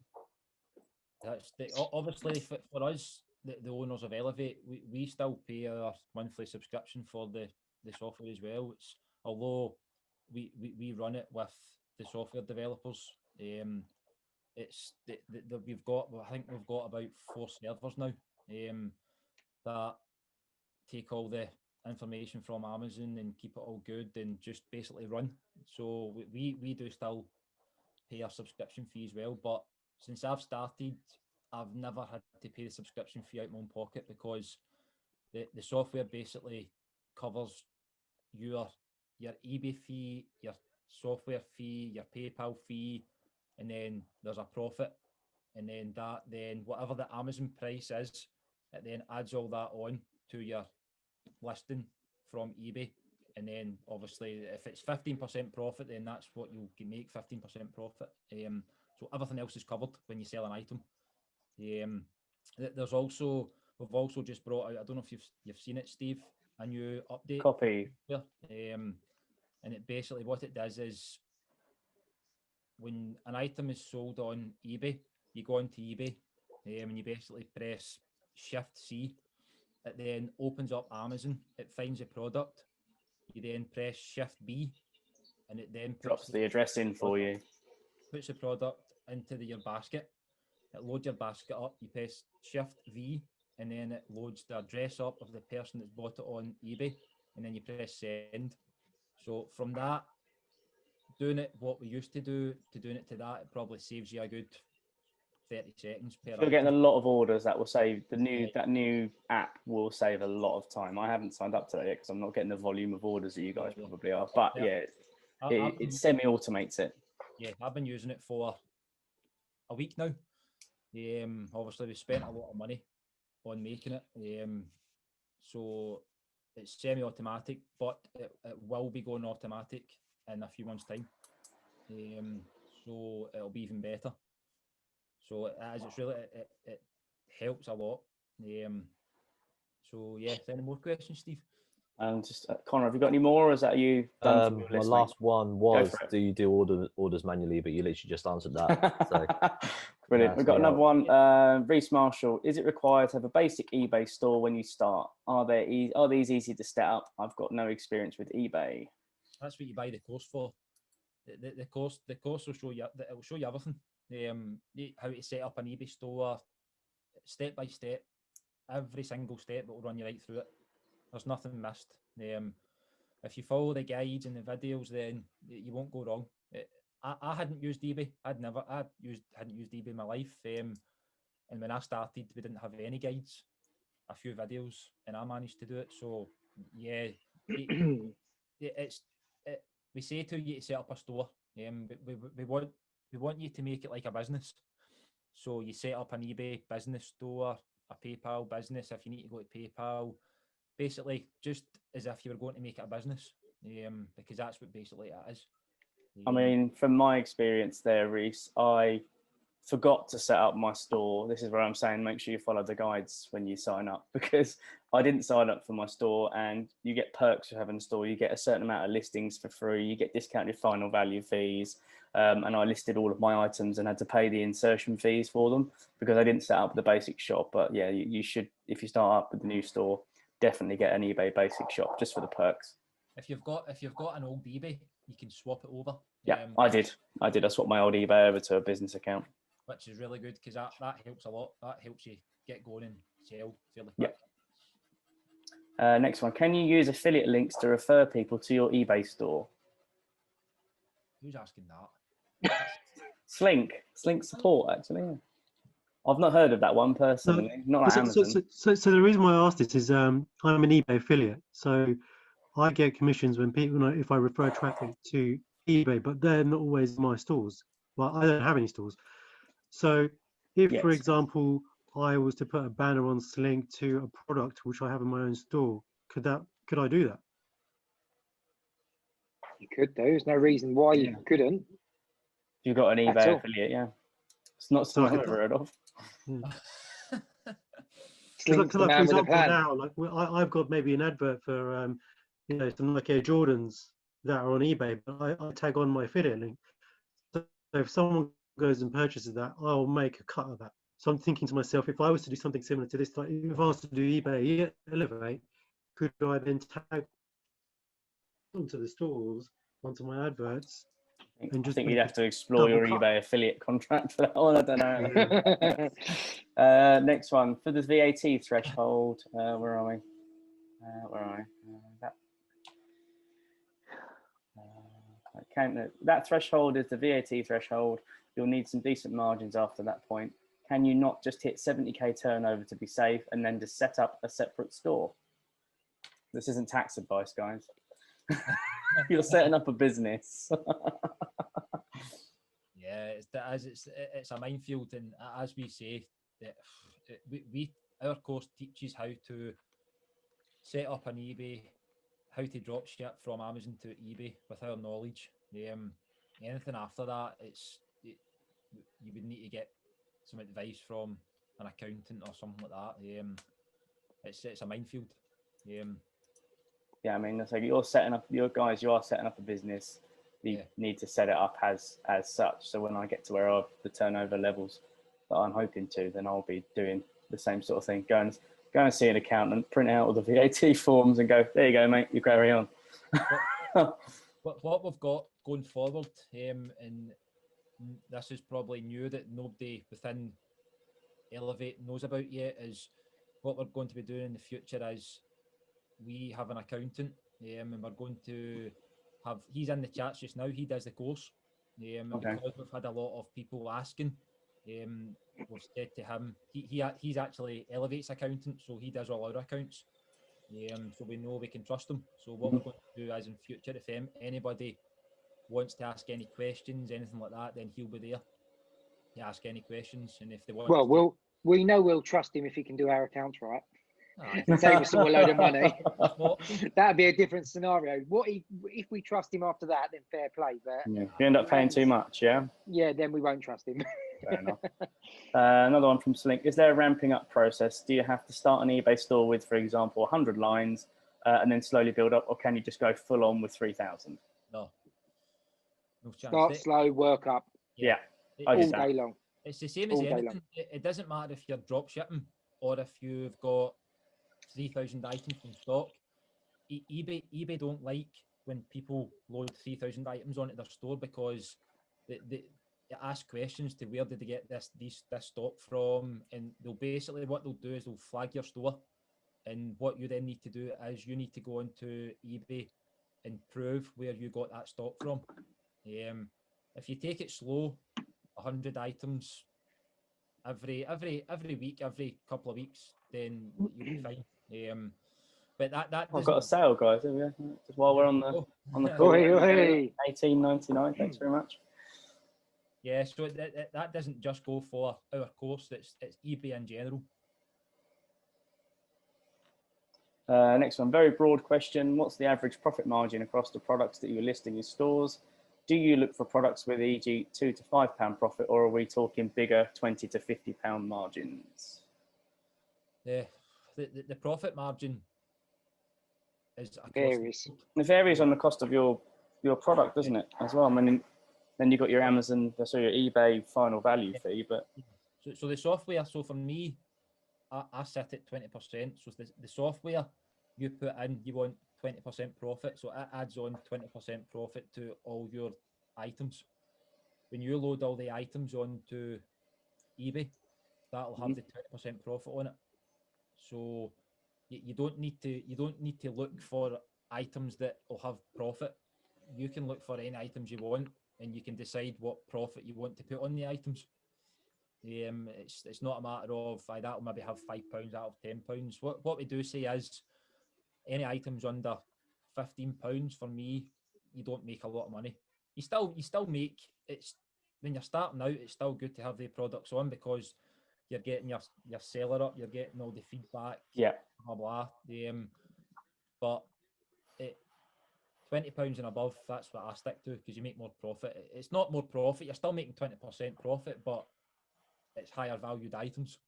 B: Obviously, for us, the owners of Elevate, we still pay our monthly subscription for the software as well. Although we run it with the software developers, I think we've got about 4 servers now that take all the information from Amazon and keep it all good and just basically run. So we do still pay our subscription fee as well, but since I've started, I've never had to pay the subscription fee out of my own pocket because the software basically covers your eBay fee, your software fee, your PayPal fee, and then there's a profit, and then whatever the Amazon price is, it then adds all that on to your listing from eBay. And then obviously if it's 15% profit, then that's what you'll make, 15% profit. So everything else is covered when you sell an item. We've also just brought out, I don't know if you've seen it, Steve, a new update.
C: Copy.
B: And it basically, what it does is when an item is sold on eBay, you go onto eBay and you basically press Shift C. It then opens up Amazon. It finds a product. You then press Shift B, and it then
C: drops the address in for you.
B: Puts the product into your basket. It loads your basket up. You press Shift V, and then it loads the address up of the person that's bought it on eBay, and then you press send. So from that, doing it what we used to do to doing it to that, it probably saves you a good 30 seconds per
C: If you're getting a
B: item.
C: lot of orders, that will save that new app will save a lot of time. I haven't signed up to that yet because I'm not getting the volume of orders that you guys probably are. But yeah, it semi-automates it.
B: Yeah, I've been using it for a week now. Obviously, we spent a lot of money on making it. So it's semi-automatic, but it will be going automatic in a few months' time. So it'll be even better. So it's really it helps a lot. So yeah, any more questions, Steve?
C: Just Connor, have you got any more, or is that you done from your
D: My
C: list,
D: last one was,
C: for it.
D: do you do orders manually? But you literally just answered that. So
C: Brilliant.
D: Yeah,
C: We've got
D: so,
C: another one. Reese Marshall, is it required to have a basic eBay store when you start? Are these easy to set up? I've got no experience with eBay.
B: That's what you buy the course for. The course will show you. It will show you everything. How to set up an eBay store, step by step. Every single step will run you right through it. There's nothing missed. If you follow the guides and the videos, then you won't go wrong. I hadn't used eBay. Hadn't used eBay in my life. And when I started, we didn't have any guides, a few videos, and I managed to do it. So yeah, we say to you to set up a store. We want you to make it like a business. So you set up an eBay business store, a PayPal business if you need to go to PayPal. Basically, just as if you were going to make it a business, because that's what basically it is.
C: I mean, from my experience there, Reese, I forgot to set up my store. This is where I'm saying make sure you follow the guides when you sign up, because I didn't sign up for my store, and you get perks for having a store. You get a certain amount of listings for free. You get discounted final value fees. And I listed all of my items and had to pay the insertion fees for them because I didn't set up the basic shop. But yeah, you should, if you start up with the new store, definitely get an eBay basic shop just for the perks.
B: If you've got an old eBay, you can swap it over.
C: Yeah, I did. I swapped my old eBay over to a business account,
B: which is really good because that helps a lot. That helps you get going and sell fairly quick.
C: Yeah. Next one. Can you use affiliate links to refer people to your eBay store?
B: Who's asking that?
C: Slink support, actually. Yeah. I've not heard of that one personally. Not like Amazon.
F: So the reason why I asked this is I'm an eBay affiliate, so I get commissions when people, if I refer traffic to eBay, but they're not always my stores. Well, I don't have any stores. So if, for example, I was to put a banner on Slink to a product which I have in my own store, could I do that?
A: You could do. There's no reason why you couldn't.
C: If you've got an eBay affiliate, yeah. It's not something I've ever heard of.
A: Slink's the man with a plan.
F: Now, like I've got maybe an advert for some Nike Air Jordans that are on eBay, but I tag on my affiliate link. So if someone goes and purchases that, I'll make a cut of that. So I'm thinking to myself, if I was to do something similar to this, like if I was to do eBay Elevate, could I then tag onto the stores, onto my adverts?
C: I think you'd have to explore your eBay affiliate contract for that one. I don't know. Next one, for the VAT threshold, where are we? That threshold is the VAT threshold. You'll need some decent margins after that point. Can you not just hit 70k turnover to be safe and then just set up a separate store? This isn't tax advice, guys. You're setting up a business.
B: Yeah, it's a minefield, and as we say, our course teaches how to set up an eBay, how to drop ship from Amazon to eBay with our knowledge. Anything after that, you would need to get some advice from an accountant or something like that. It's a minefield.
C: Yeah, I mean, so you're setting up, you are setting up a business. You need to set it up as such. So when I get to where the turnover levels that I'm hoping to, then I'll be doing the same sort of thing. Go and see an accountant, print out all the VAT forms, and go, there you go, mate. You carry on.
B: What we've got going forward, and this is probably new that nobody within Elevate knows about yet, is what we're going to be doing in the future is we have an accountant, and we're going to have, he's in the chats just now, he does the course, and because we've had a lot of people asking, we've said to him, he's actually Elevate's accountant, so he does all our accounts, so we know we can trust him. So what we're going to do is in future, if anybody wants to ask any questions, anything like that, then he'll be there to ask any questions. And if they want,
A: well, we know we'll trust him if he can do our accounts right. Save us all a load of money. That'd be a different scenario. If we trust him after that, then fair play. But
C: you end up paying too much, yeah.
A: Yeah, then we won't trust him.
C: Fair enough. Another one from Slink. Is there a ramping up process? Do you have to start an eBay store with, for example, 100 lines and then slowly build up, or can you just go full on with 3,000?
B: No chance.
A: Start slow, work up.
C: Yeah,
A: all day long.
B: It's the same as anything. It doesn't matter if you're drop shipping or if you've got 3,000 items in stock. eBay don't like when people load 3,000 items onto their store, because they ask questions to where did they get this stock from, and they'll basically, what they'll do is they'll flag your store, and what you then need to do is you need to go into eBay and prove where you got that stock from. If you take it slow, 100 items every week, every couple of weeks, then you'll be fine. But that
C: I've got a sale, guys. Just while we're on the call, 18.99. Thanks very much.
B: Yeah, so that doesn't just go for our course. It's eBay in general.
C: Next one, very broad question. What's the average profit margin across the products that you're listing in stores? Do you look for products with, e.g., £2 to £5 profit, or are we talking bigger £20 to £50 margins?
B: The profit margin is
A: varies.
C: It varies on the cost of your product, doesn't it? As well. I mean, then you've got your Amazon, so your eBay final value fee, but
B: so the software. So for me, I set it 20%. So the software you put in, you want 20% profit. So it adds on 20% profit to all your items. When you load all the items onto eBay, that'll have the 20% profit on it. So you don't need to look for items that will have profit. You can look for any items you want, and you can decide what profit you want to put on the items. It's not a matter of that will maybe have £5 out of £10. What we do say is any items under £15 for me, you don't make a lot of money. You still make it's when you're starting out, it's still good to have the products on, because you're getting your seller up, you're getting all the feedback, blah blah. But £20 and above, that's what I stick to, because you make more profit. It's not more profit, you're still making 20% profit, but it's higher valued items.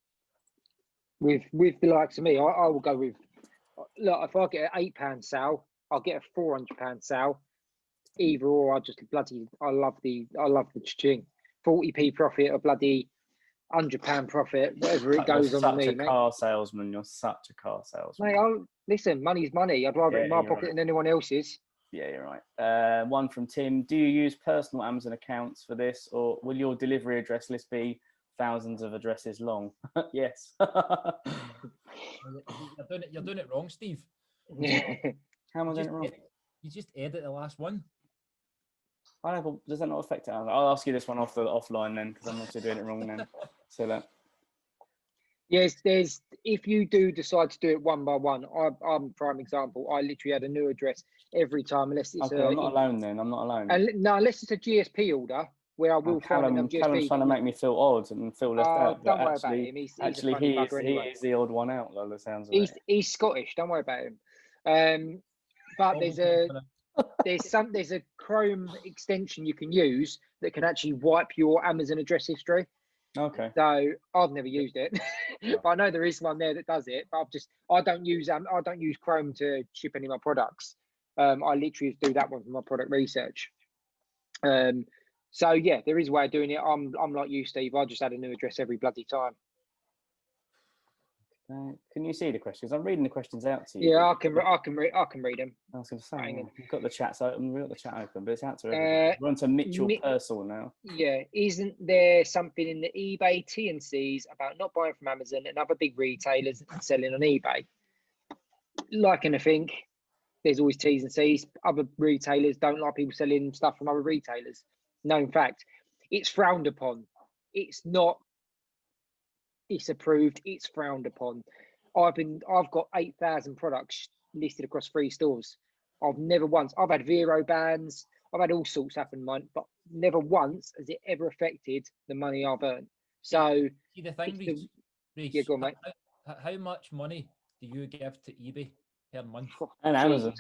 A: With the likes of me, I will go with, look, if I get an £8 sale, I'll get a £400 sale. Either or, I love the ching. 40p profit or bloody £100 profit, whatever it goes on me, mate.
C: You're such a car salesman. You're such a car salesman.
A: Mate, listen, money's money. I'd rather it in my pocket than anyone else's.
C: Yeah, you're right. One from Tim. Do you use personal Amazon accounts for this, or will your delivery address list be thousands of addresses long? Yes.
B: You're doing it wrong, Steve.
C: How am I doing it wrong?
B: You just edit the last one.
C: I know, but does that not affect it? I'll ask you this one offline then, because I'm also doing it wrong then. So that.
A: Yes, if you do decide to do it one by one, I'm a prime example. I literally had a new address every time, unless it's
C: I'm not alone then. I'm not alone.
A: No, unless it's a GSP order, where I will find another GSP.
C: Callum's trying to make me feel odd and feel left out.
A: Don't worry about him. He's
C: actually, he is the odd one out, though, the sounds of it.
A: He's Scottish. Don't worry about him. But there's a Chrome extension you can use that can actually wipe your Amazon address history.
C: Okay.
A: So I've never used it, but I know there is one there that does it. But I don't use Chrome to ship any of my products. I literally do that one for my product research. So yeah, there is a way of doing it. I'm like you, Steve. I just add a new address every bloody time.
C: Can you see the questions? I'm reading the questions out to you.
A: Yeah, I can read them.
C: I was going to say,
A: Hang on.
C: we've got the chats open. We've got the chat open, but it's out to everybody. We're on to Mitchell Purcell now.
A: Yeah, isn't there something in the eBay T&Cs about not buying from Amazon and other big retailers and selling on eBay? Like anything, there's always T's and C's. Other retailers don't like people selling stuff from other retailers. Known fact. It's frowned upon. It's not disapproved. It's frowned upon. I've got 8,000 products listed across 3 stores. I've never once. I've had Vero bans. I've had all sorts happen, but never once has it ever affected the money I've earned. So,
B: see the thing, Reece,
A: yeah, go on, mate.
B: How much money do you give to eBay per month?
C: And Amazon.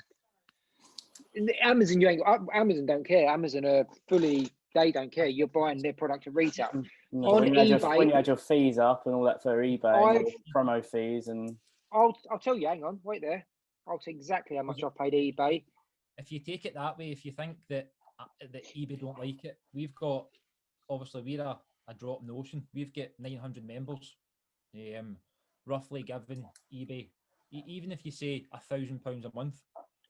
A: Amazon don't care. Amazon are fully. They don't care. You're buying their product at retail.
C: No,
A: On
C: when
A: eBay,
C: you had your fees up and all that for eBay, and promo fees, and
A: I'll tell you. Hang on, wait there. I'll tell you exactly how much I've paid eBay.
B: If you take it that way, if you think that eBay don't like it, we've got, obviously we're a drop in the ocean. We've got 900 members, roughly giving eBay, even if you say £1,000 a month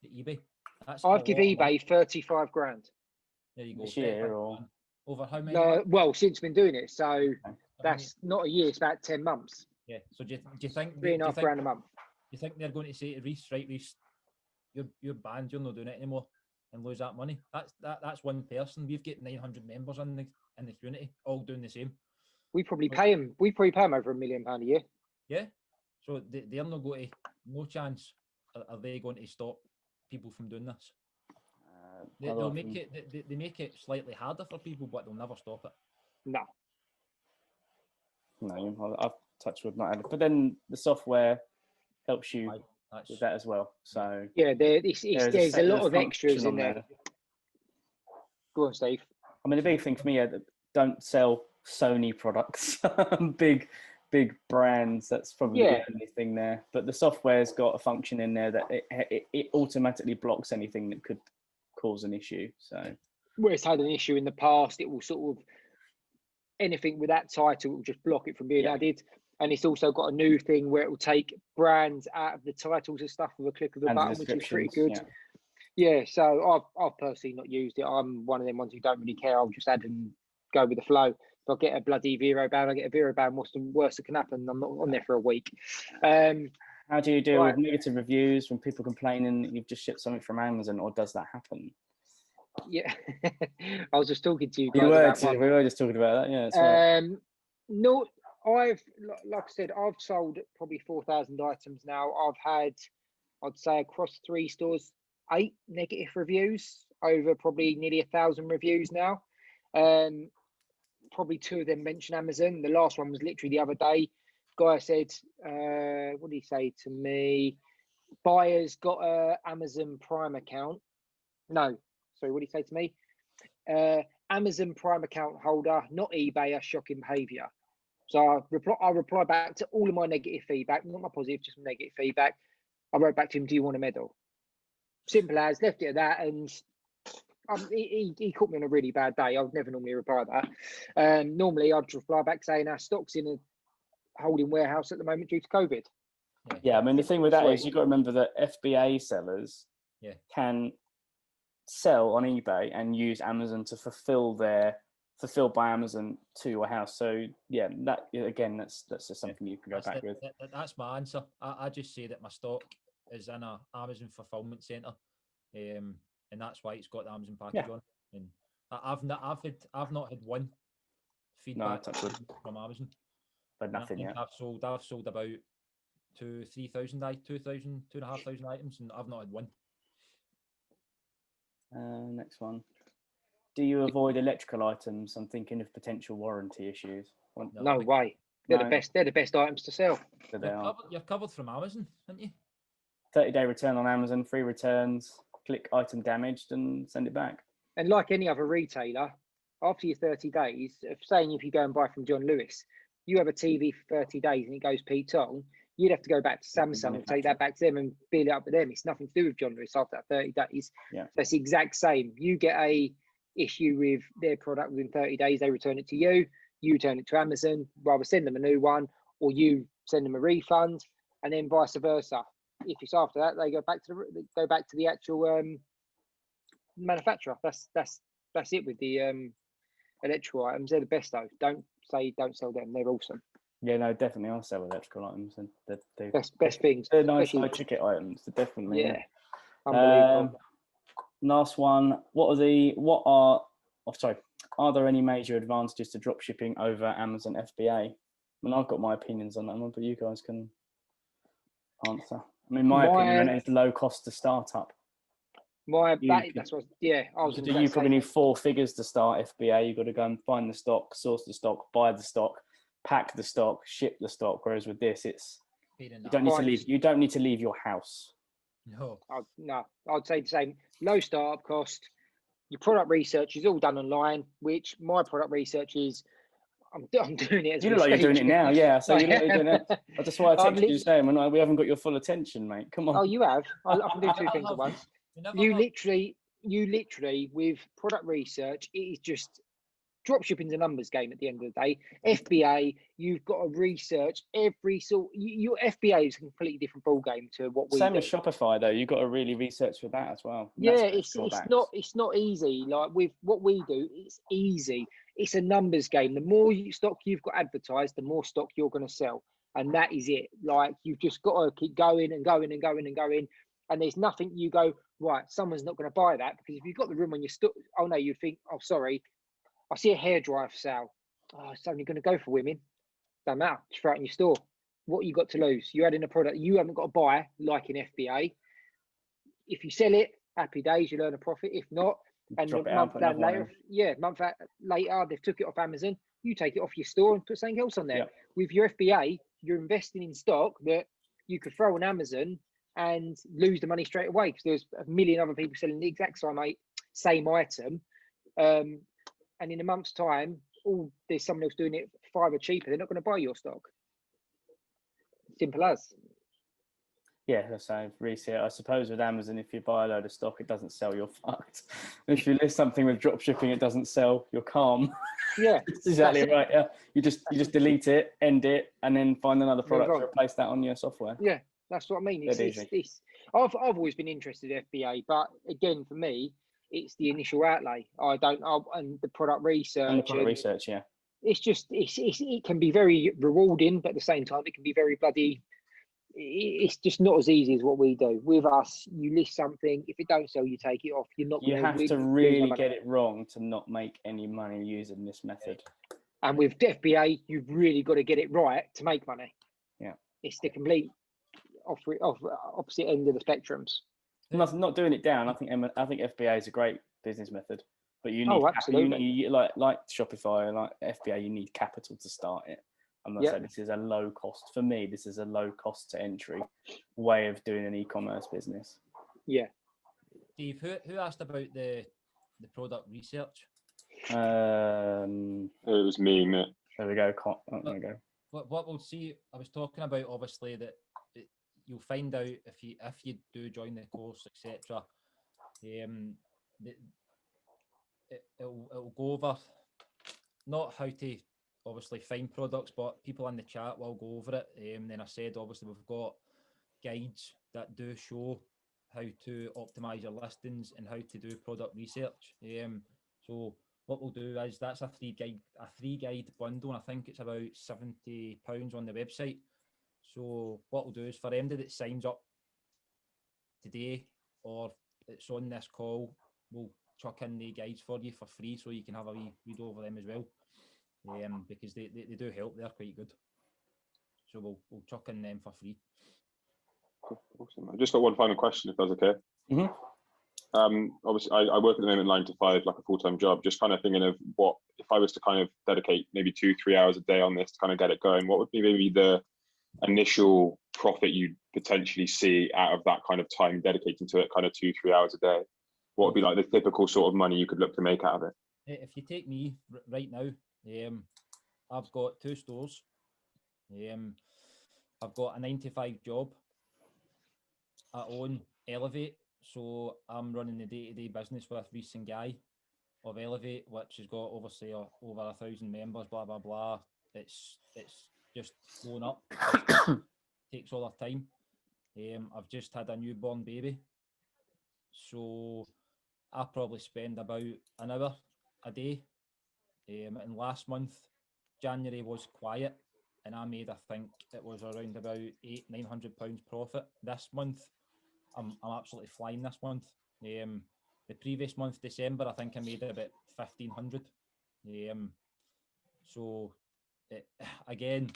B: to eBay,
A: I've given eBay 35 grand.
B: There you go.
C: This year or
B: over how many?
A: No, well, since been doing it, so that's not a year. It's about 10 months.
B: Yeah. So do you think
A: £3.5 grand a month?
B: You think they're going to say to Reece, right, Reece, you're banned, you're not doing it anymore, and lose that money? That's one person. We've got 900 members in the community, all doing the same.
A: We probably pay them. We probably pay them over £1 million a year.
B: Yeah. So they're not going to. No chance are they going to stop people from doing this. They'll make it. They make it slightly harder for people, but they'll never stop it.
A: No.
C: I've touched wood, not had it. But then the software helps you with that as well. So
A: yeah, there's a lot of extras in there. Go on, Steve.
C: I mean, the big thing for me, don't sell Sony products, big brands. That's probably the only thing there. But the software's got a function in there that it automatically blocks anything that could cause an issue. So
A: where it's had an issue in the past, it will sort of anything with that title will just block it from being added. And it's also got a new thing where it will take brands out of the titles and stuff with a click of a button, which is pretty good. Yeah, so I've personally not used it. I'm one of them ones who don't really care. I'll just add and go with the flow. If I get a bloody Vero ban, I get a Vero ban. What's the worst that can happen? I'm not on there for a week.
C: How do you deal with negative reviews from people complaining that you've just shipped something from Amazon, or does that happen?
A: Yeah, I was just talking to you
C: guys.
A: We
C: were just talking about that. Yeah.
A: No, like I said, I've sold probably 4,000 items now. I'd say across 3 stores, 8 negative reviews over probably nearly 1,000 reviews now. Probably 2 of them mention Amazon. The last one was literally the other day. Guy said, what did he say to me? Buyers got a Amazon Prime account. No, sorry, what did he say to me? Amazon Prime account holder, not eBay, shocking behaviour. So I reply back to all of my negative feedback, not my positive, just negative feedback. I wrote back to him, do you want a medal? Simple as, left it at that, and he caught me on a really bad day. I would never normally reply that. Normally, I'd reply back saying our stock's in a holding warehouse at the moment due to COVID.
C: Yeah, I mean, the thing with that is you've got to remember that FBA sellers can sell on eBay and use Amazon to fulfill by Amazon to your house. So yeah, that again, that's just something you can go back with.
B: That's my answer. I just say that my stock is in a Amazon fulfillment center, and that's why it's got the Amazon package on. And I've not had one feedback from Amazon.
C: But nothing yet.
B: I've sold about 2,500 items, and I've not had one.
C: Next one. Do you avoid electrical items? I'm thinking of potential warranty issues.
A: No way. They're the best items to sell.
B: You're covered from Amazon, aren't you?
C: 30-day return on Amazon, free returns. Click item damaged and send it back.
A: And like any other retailer, after your 30 days, if you go and buy from John Lewis, you have a TV for 30 days and it goes Pete on, you'd have to go back to Samsung and take that back to them and bill it up with them. It's nothing to do with John Lewis after that 30 days.
C: Yeah.
A: That's the exact same. You get a issue with their product within 30 days, they return it to you, you return it to Amazon, rather send them a new one, or you send them a refund, and then vice versa. If it's after that, they go back to the actual manufacturer. That's it with the electrical items. They're the best though. Don't sell them. They're awesome.
C: Yeah, no, definitely. I'll sell electrical items, and they're
A: best things.
C: They're nice
A: Especially-
C: high ticket items. They're definitely.
A: Yeah, unbelievable.
C: Last one. Are there any major advantages to dropshipping over Amazon FBA? I mean, I've got my opinions on that one, but you guys can answer. I mean, my opinion is low cost to start up.
A: That's what. Yeah, I was.
C: You probably need 4 figures to start FBA. You've got to go and find the stock, source the stock, buy the stock, pack the stock, ship the stock. Whereas with this, you don't need to leave your house.
B: No.
A: I'd say the same. Low startup cost. Your product research is all done online, which my product research is. I'm doing it. As
C: you look like you're doing it now, yeah. So you look like you're doing it. That's why I texted you saying we haven't got your full attention, mate. Come on.
A: Oh, you have. I can do 2 things at once. You literally with product research, it is just dropshipping's a numbers game at the end of the day. FBA, you've got to research every sort. Your FBA is a completely different ball game to what we
C: Same
A: do.
C: as Shopify though. You've got to really research for that as well.
A: Yeah, it's not easy. Like with what we do, it's easy. It's a numbers game. The more stock you've got advertised, the more stock you're going to sell, and that is it. Like you've just got to keep going and going and going and going. And there's nothing you go, right, someone's not going to buy that, because if you've got the room on your stock, oh no, you think, oh sorry, I see a hairdryer for sale. Oh, it's only going to go for women. Don't matter, just throw it in your store. What you got to lose? You're adding a product you haven't got to buy, like in FBA. If you sell it, happy days, you'll earn a profit. If not, and a month later, they've took it off Amazon. You take it off your store and put something else on there.
C: Yep.
A: With your FBA, you're investing in stock that you could throw on Amazon and lose the money straight away, because there's a million other people selling the exact same item. And in a month's time, there's someone else doing it $5 cheaper. They're not going to buy your stock. Simple as.
C: Yeah, so I suppose with Amazon, if you buy a load of stock, it doesn't sell, you're fucked. If you list something with dropshipping, it doesn't sell, you're calm.
A: Yeah,
C: that's exactly right. Yeah, you just delete it, end it, and then find another product to replace that on your software.
A: Yeah, that's what I mean. I've always been interested in FBA, but again, for me, it's the initial outlay. And the product research.
C: Yeah.
A: It's just it can be very rewarding, but at the same time, it can be very bloody. It's just not as easy as what we do. With us, you list something. If it don't sell, you take it off.
C: You have to really get it wrong to not make any money using this method.
A: And with FBA, you've really got to get it right to make money.
C: Yeah,
A: it's the complete opposite end of the spectrums.
C: Not doing it down. I think FBA is a great business method, but you need
A: absolutely.
C: like Shopify, like FBA, you need capital to start it. I'm not saying this is a low cost for me. This is a low cost to entry way of doing an e-commerce business.
A: Yeah.
B: Steve, who asked about the product research?
E: It was me, mate.
C: There we go. There we go.
B: What we'll see, I was talking about obviously that you'll find out if you do join the course, etc. It'll go over not how to obviously find products, but people in the chat will go over it. Then I said obviously we've got guides that do show how to optimize your listings and how to do product research. So what we'll do is that's a free guide bundle, and I think it's about £70 on the website. So what we'll do is for anybody that signs up today or it's on this call, we'll chuck in the guides for you for free, so you can have a wee read over them as well. Because they do help. They're quite good. So we'll chuck in them for free.
E: Awesome. I've just got one final question, if that's okay.
C: Mm-hmm.
E: Obviously, I work at the moment 9 to 5, like a full-time job. Just kind of thinking of what if I was to kind of dedicate maybe 2-3 hours a day on this to kind of get it going. What would be maybe the initial profit you'd potentially see out of that kind of time dedicating to it, kind of 2-3 hours a day? What would be like the typical sort of money you could look to make out of it?
B: If you take me right now, I've got 2 stores. I've got a 9-to-5 job. I own Elevate, so I'm running the day-to-day business with Reese and Guy of Elevate, which has got obviously over 1,000 members. Blah blah blah. It's just blown up. Takes all our time. I've just had a newborn baby, so I probably spend about an hour a day. And last month, January was quiet, and I made, I think it was around about £800-900 profit. This month, I'm absolutely flying this month. The previous month, December, I think I made about 1,500. So again,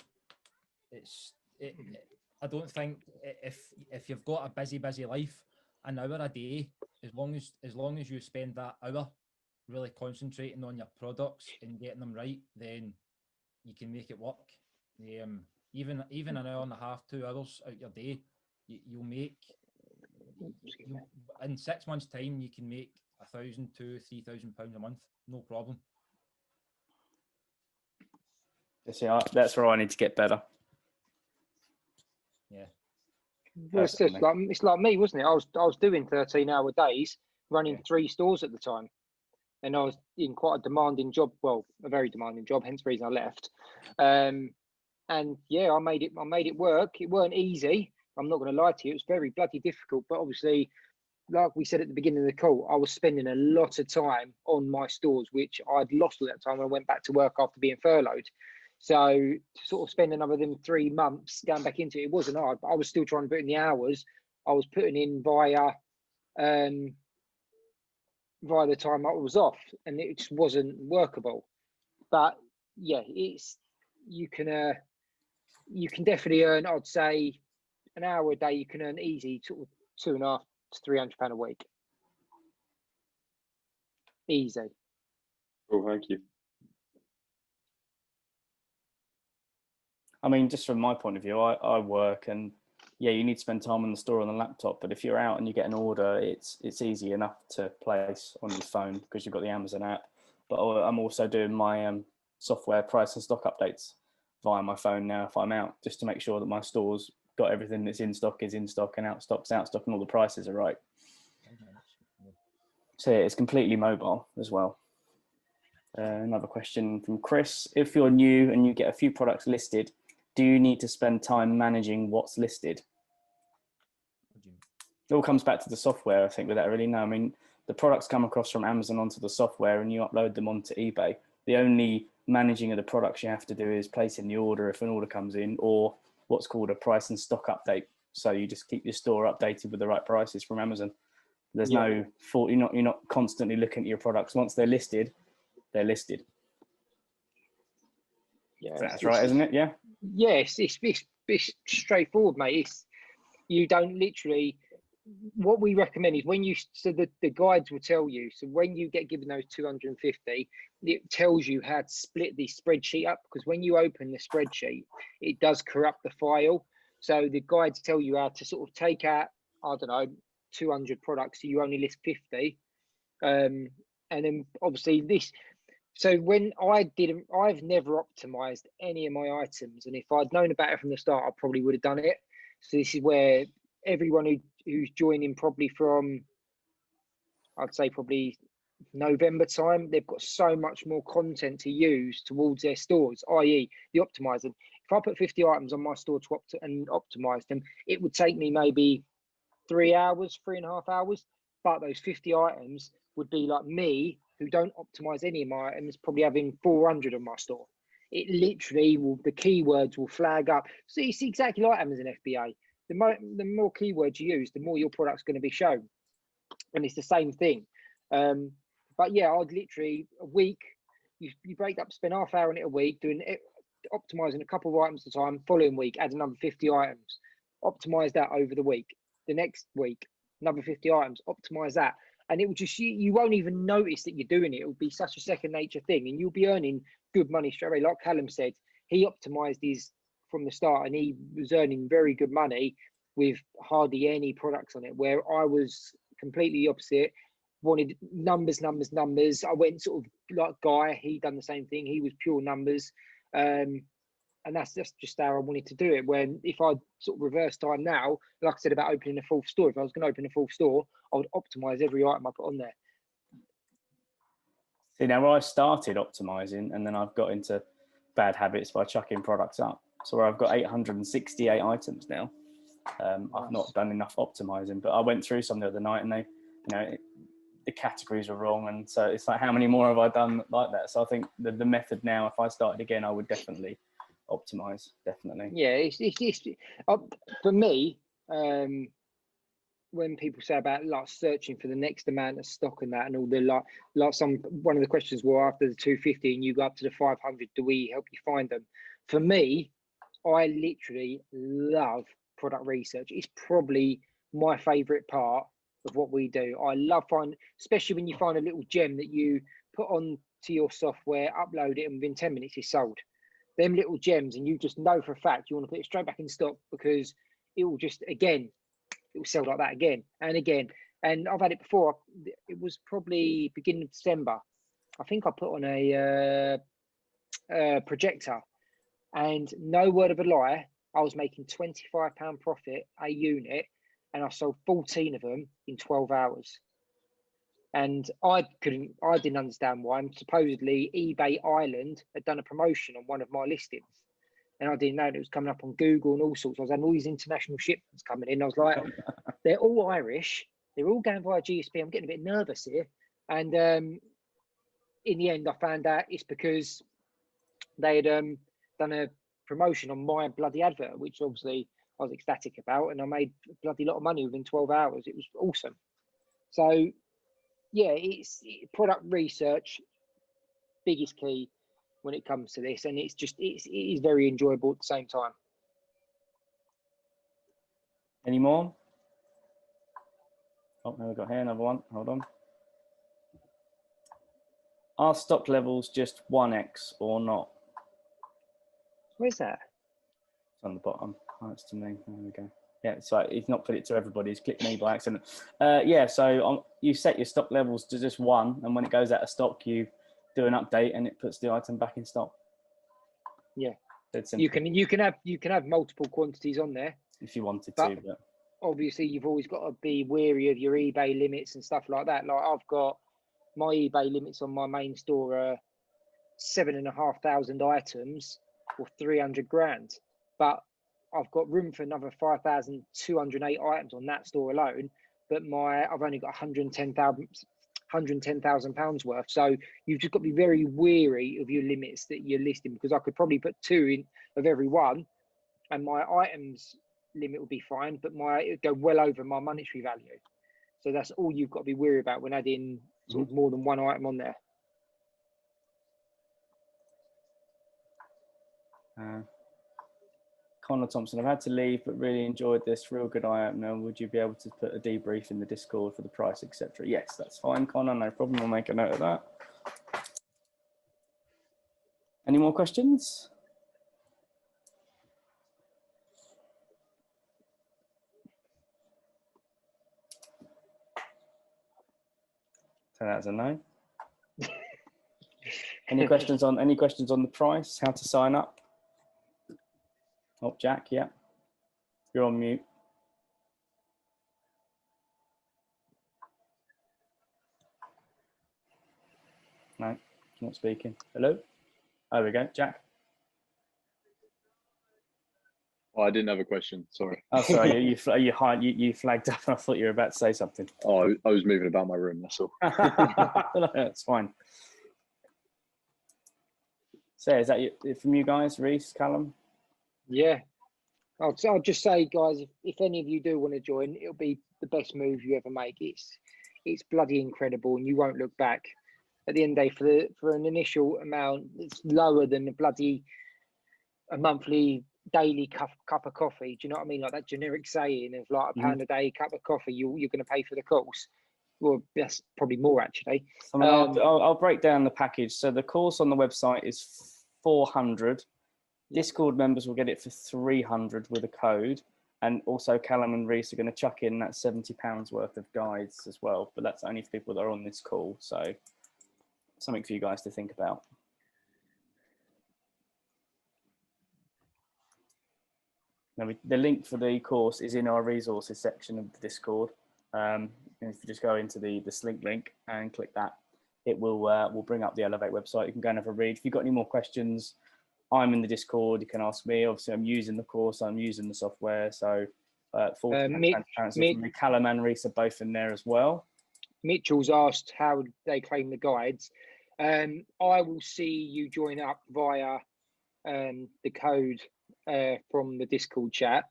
B: I don't think if you've got a busy life, an hour a day, as long as you spend that hour really concentrating on your products and getting them right, then you can make it work. Even an hour and a half, 2 hours out your day, you'll make. In 6 months' time, you can make £1,000 to £3,000 a month, no problem.
C: See, that's where I need to get better.
B: Yeah.
A: Well, it's like me, wasn't it? I was doing 13-hour days, running 3 stores at the time, and I was in quite a demanding job. Well, a very demanding job, hence the reason I left. And yeah, I made it work. It weren't easy. I'm not going to lie to you. It was very bloody difficult. But obviously, like we said at the beginning of the call, I was spending a lot of time on my stores, which I'd lost at that time when I went back to work after being furloughed. So to sort of spend another 3 months going back into it wasn't hard, but I was still trying to put in the hours I was putting in via the time I was off, and it just wasn't workable. But yeah, you can definitely earn, I'd say, an hour a day. You can earn easy sort of £250 to £300 a week. Easy.
E: Oh, thank you.
C: I mean, just from my point of view, I work, and yeah, you need to spend time on the store on the laptop. But if you're out and you get an order, it's easy enough to place on your phone because you've got the Amazon app. But I'm also doing my software price and stock updates via my phone now if I'm out, just to make sure that my store's got everything that's in stock is in stock, and out stock, and all the prices are right. So yeah, it's completely mobile as well. Another question from Chris: if you're new and you get a few products listed, do you need to spend time managing what's listed? It all comes back to the software, I think, without really know. I mean, the products come across from Amazon onto the software and you upload them onto eBay. The only managing of the products you have to do is placing the order if an order comes in, or what's called a price and stock update. So you just keep your store updated with the right prices from Amazon. There's no fault. You're not constantly looking at your products. Once they're listed, they're listed.
A: Yeah,
C: that's right, isn't it? Yeah.
A: Yes, it's straightforward, mate. You don't literally. What we recommend is the guides will tell you. So when you get given those 250, it tells you how to split the spreadsheet up, because when you open the spreadsheet, it does corrupt the file. So the guides tell you how to sort of take out, I don't know, 200 products, so you only list 50, and then obviously this. So when I've never optimized any of my items, and if I'd known about it from the start, I probably would have done it. So this is where everyone who's joining probably from, I'd say probably November time, they've got so much more content to use towards their stores, i.e. the optimizing. If I put 50 items on my store and optimize them, it would take me maybe 3 hours, 3.5 hours. But those 50 items would be like me, who don't optimize any of my items, probably having 400 on my store. It literally the keywords will flag up. So it's exactly like Amazon FBA. The more keywords you use, the more your product's going to be shown. And it's the same thing. But yeah, I'd literally, a week, you break up, spend half hour on it a week, doing it, optimizing a couple of items at a time. Following week, add another 50 items. Optimize that over the week. The next week, another 50 items. Optimize that. And it will just, you won't even notice that you're doing it. It will be such a second nature thing, and you'll be earning good money straight away. Like Callum said, he optimized his from the start, and he was earning very good money with hardly any products on it, where I was completely opposite. Wanted numbers. I went sort of like Guy, he done the same thing. He was pure numbers. And that's just how I wanted to do it. When if I sort of reverse time now, like I said about opening a fourth store, if I was going to open a fourth store, I would optimize every item I put on there.
C: See, now I started optimizing, and then I've got into bad habits by chucking products up. So I've got 868 items now. I've not done enough optimizing, but I went through some the other night, and the categories were wrong, and so it's like, how many more have I done like that? So I think the method now, if I started again, I would definitely optimize. Definitely.
A: Yeah, it's for me. When people say about like searching for the next amount of stock and that, and all the one of the questions were, after the 250 and you go up to the 500, do we help you find them? For me, I literally love product research. It's probably my favorite part of what we do. I love especially when you find a little gem that you put on to your software, upload it, and within 10 minutes it's sold. Them little gems, and you just know for a fact you want to put it straight back in stock, because it will just, again, it will sell like that again and again. And I've had it before. It was probably beginning of December. I think I put on a projector, and no word of a lie, I was making £25 profit a unit, and I sold 14 of them in 12 hours. And I didn't understand why. And supposedly eBay Ireland had done a promotion on one of my listings, and I didn't know it was coming up on Google and all sorts. I was having all these international shipments coming in. I was like, they're all Irish. They're all going via GSP. I'm getting a bit nervous here. And in the end, I found out it's because they had done a promotion on my bloody advert, which obviously I was ecstatic about. And I made a bloody lot of money within 12 hours. It was awesome. So, yeah, it's product research, biggest key when it comes to this, and it is very enjoyable at the same time.
C: Any more? Oh, now we've got here another one. Hold on. Are stock levels just 1x or not?
A: Where's that?
C: It's on the bottom. Oh, it's to me. There we go. Yeah, so he's not put it to everybody. He's clicked me by accident. Yeah, so you set your stock levels to just 1, and when it goes out of stock, you do an update and it puts the item back in stock.
A: Yeah, you can have multiple quantities on there
C: if you wanted to, but
A: obviously you've always got to be wary of your eBay limits and stuff like that. Like, I've got my eBay limits on my main store are 7,500 items or 300 grand, but I've got room for another 5,208 items on that store alone. But I've only got 110,000 pounds worth. So you've just got to be very wary of your limits that you're listing, because I could probably put 2 in of every one, and my items limit will be fine, but it would go well over my monetary value. So that's all you've got to be wary about when adding sort of more than one item on there.
C: Connor Thompson, I've had to leave, but really enjoyed this. Real good eye opener. Would you be able to put a debrief in the Discord for the price, etc.? Yes, that's fine, Connor. No problem. I'll make a note of that. Any more questions? So that's a no. Any questions on the price? How to sign up? Oh, Jack, yeah, you're on mute. No, not speaking. Hello. There we go, Jack.
G: Oh, I didn't have a question. Sorry.
C: Oh, sorry. you flagged up. I thought you were about to say something.
G: Oh, I was moving about my room. That's all.
C: That's fine. So, is that it from you guys, Reese, Callum?
A: Yeah, I'll just say, guys, if any of you do want to join, it'll be the best move you ever make. It's bloody incredible, and you won't look back. At the end of the day, for an initial amount, it's lower than a monthly daily cup of coffee. Do you know what I mean? Like that generic saying of like £1 a day cup of coffee, you're going to pay for the course. Well, that's probably more actually.
C: I mean, I'll break down the package. So the course on the website is 400. Discord members will get it for 300 with a code. And also Callum and Reese are going to chuck in that £70 worth of guides as well. But that's only for people that are on this call. So something for you guys to think about. Now, the link for the course is in our resources section of the Discord. And if you just go into this link and click that, it will bring up the Elevate website. You can go and have a read. If you've got any more questions, I'm in the Discord. You can ask me. Obviously, I'm using the course. I'm using the software. So full transparency from me. Callum and Reese are both in there as well.
A: Mitchell's asked how they claim the guides. I will see you join up via the code from the Discord chat.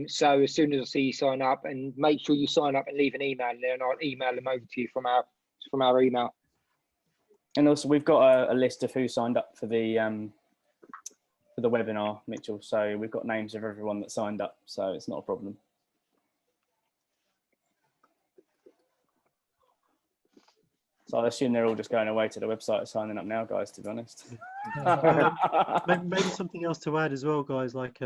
A: So as soon as I see you sign up, and make sure you sign up and leave an email there, and I'll email them over to you from our email.
C: And also, we've got a list of who signed up for the webinar, Mitchell. So we've got names of everyone that signed up. So it's not a problem. So I assume they're all just going away to the website signing up now, guys, to be honest.
F: Maybe something else to add as well, guys. Like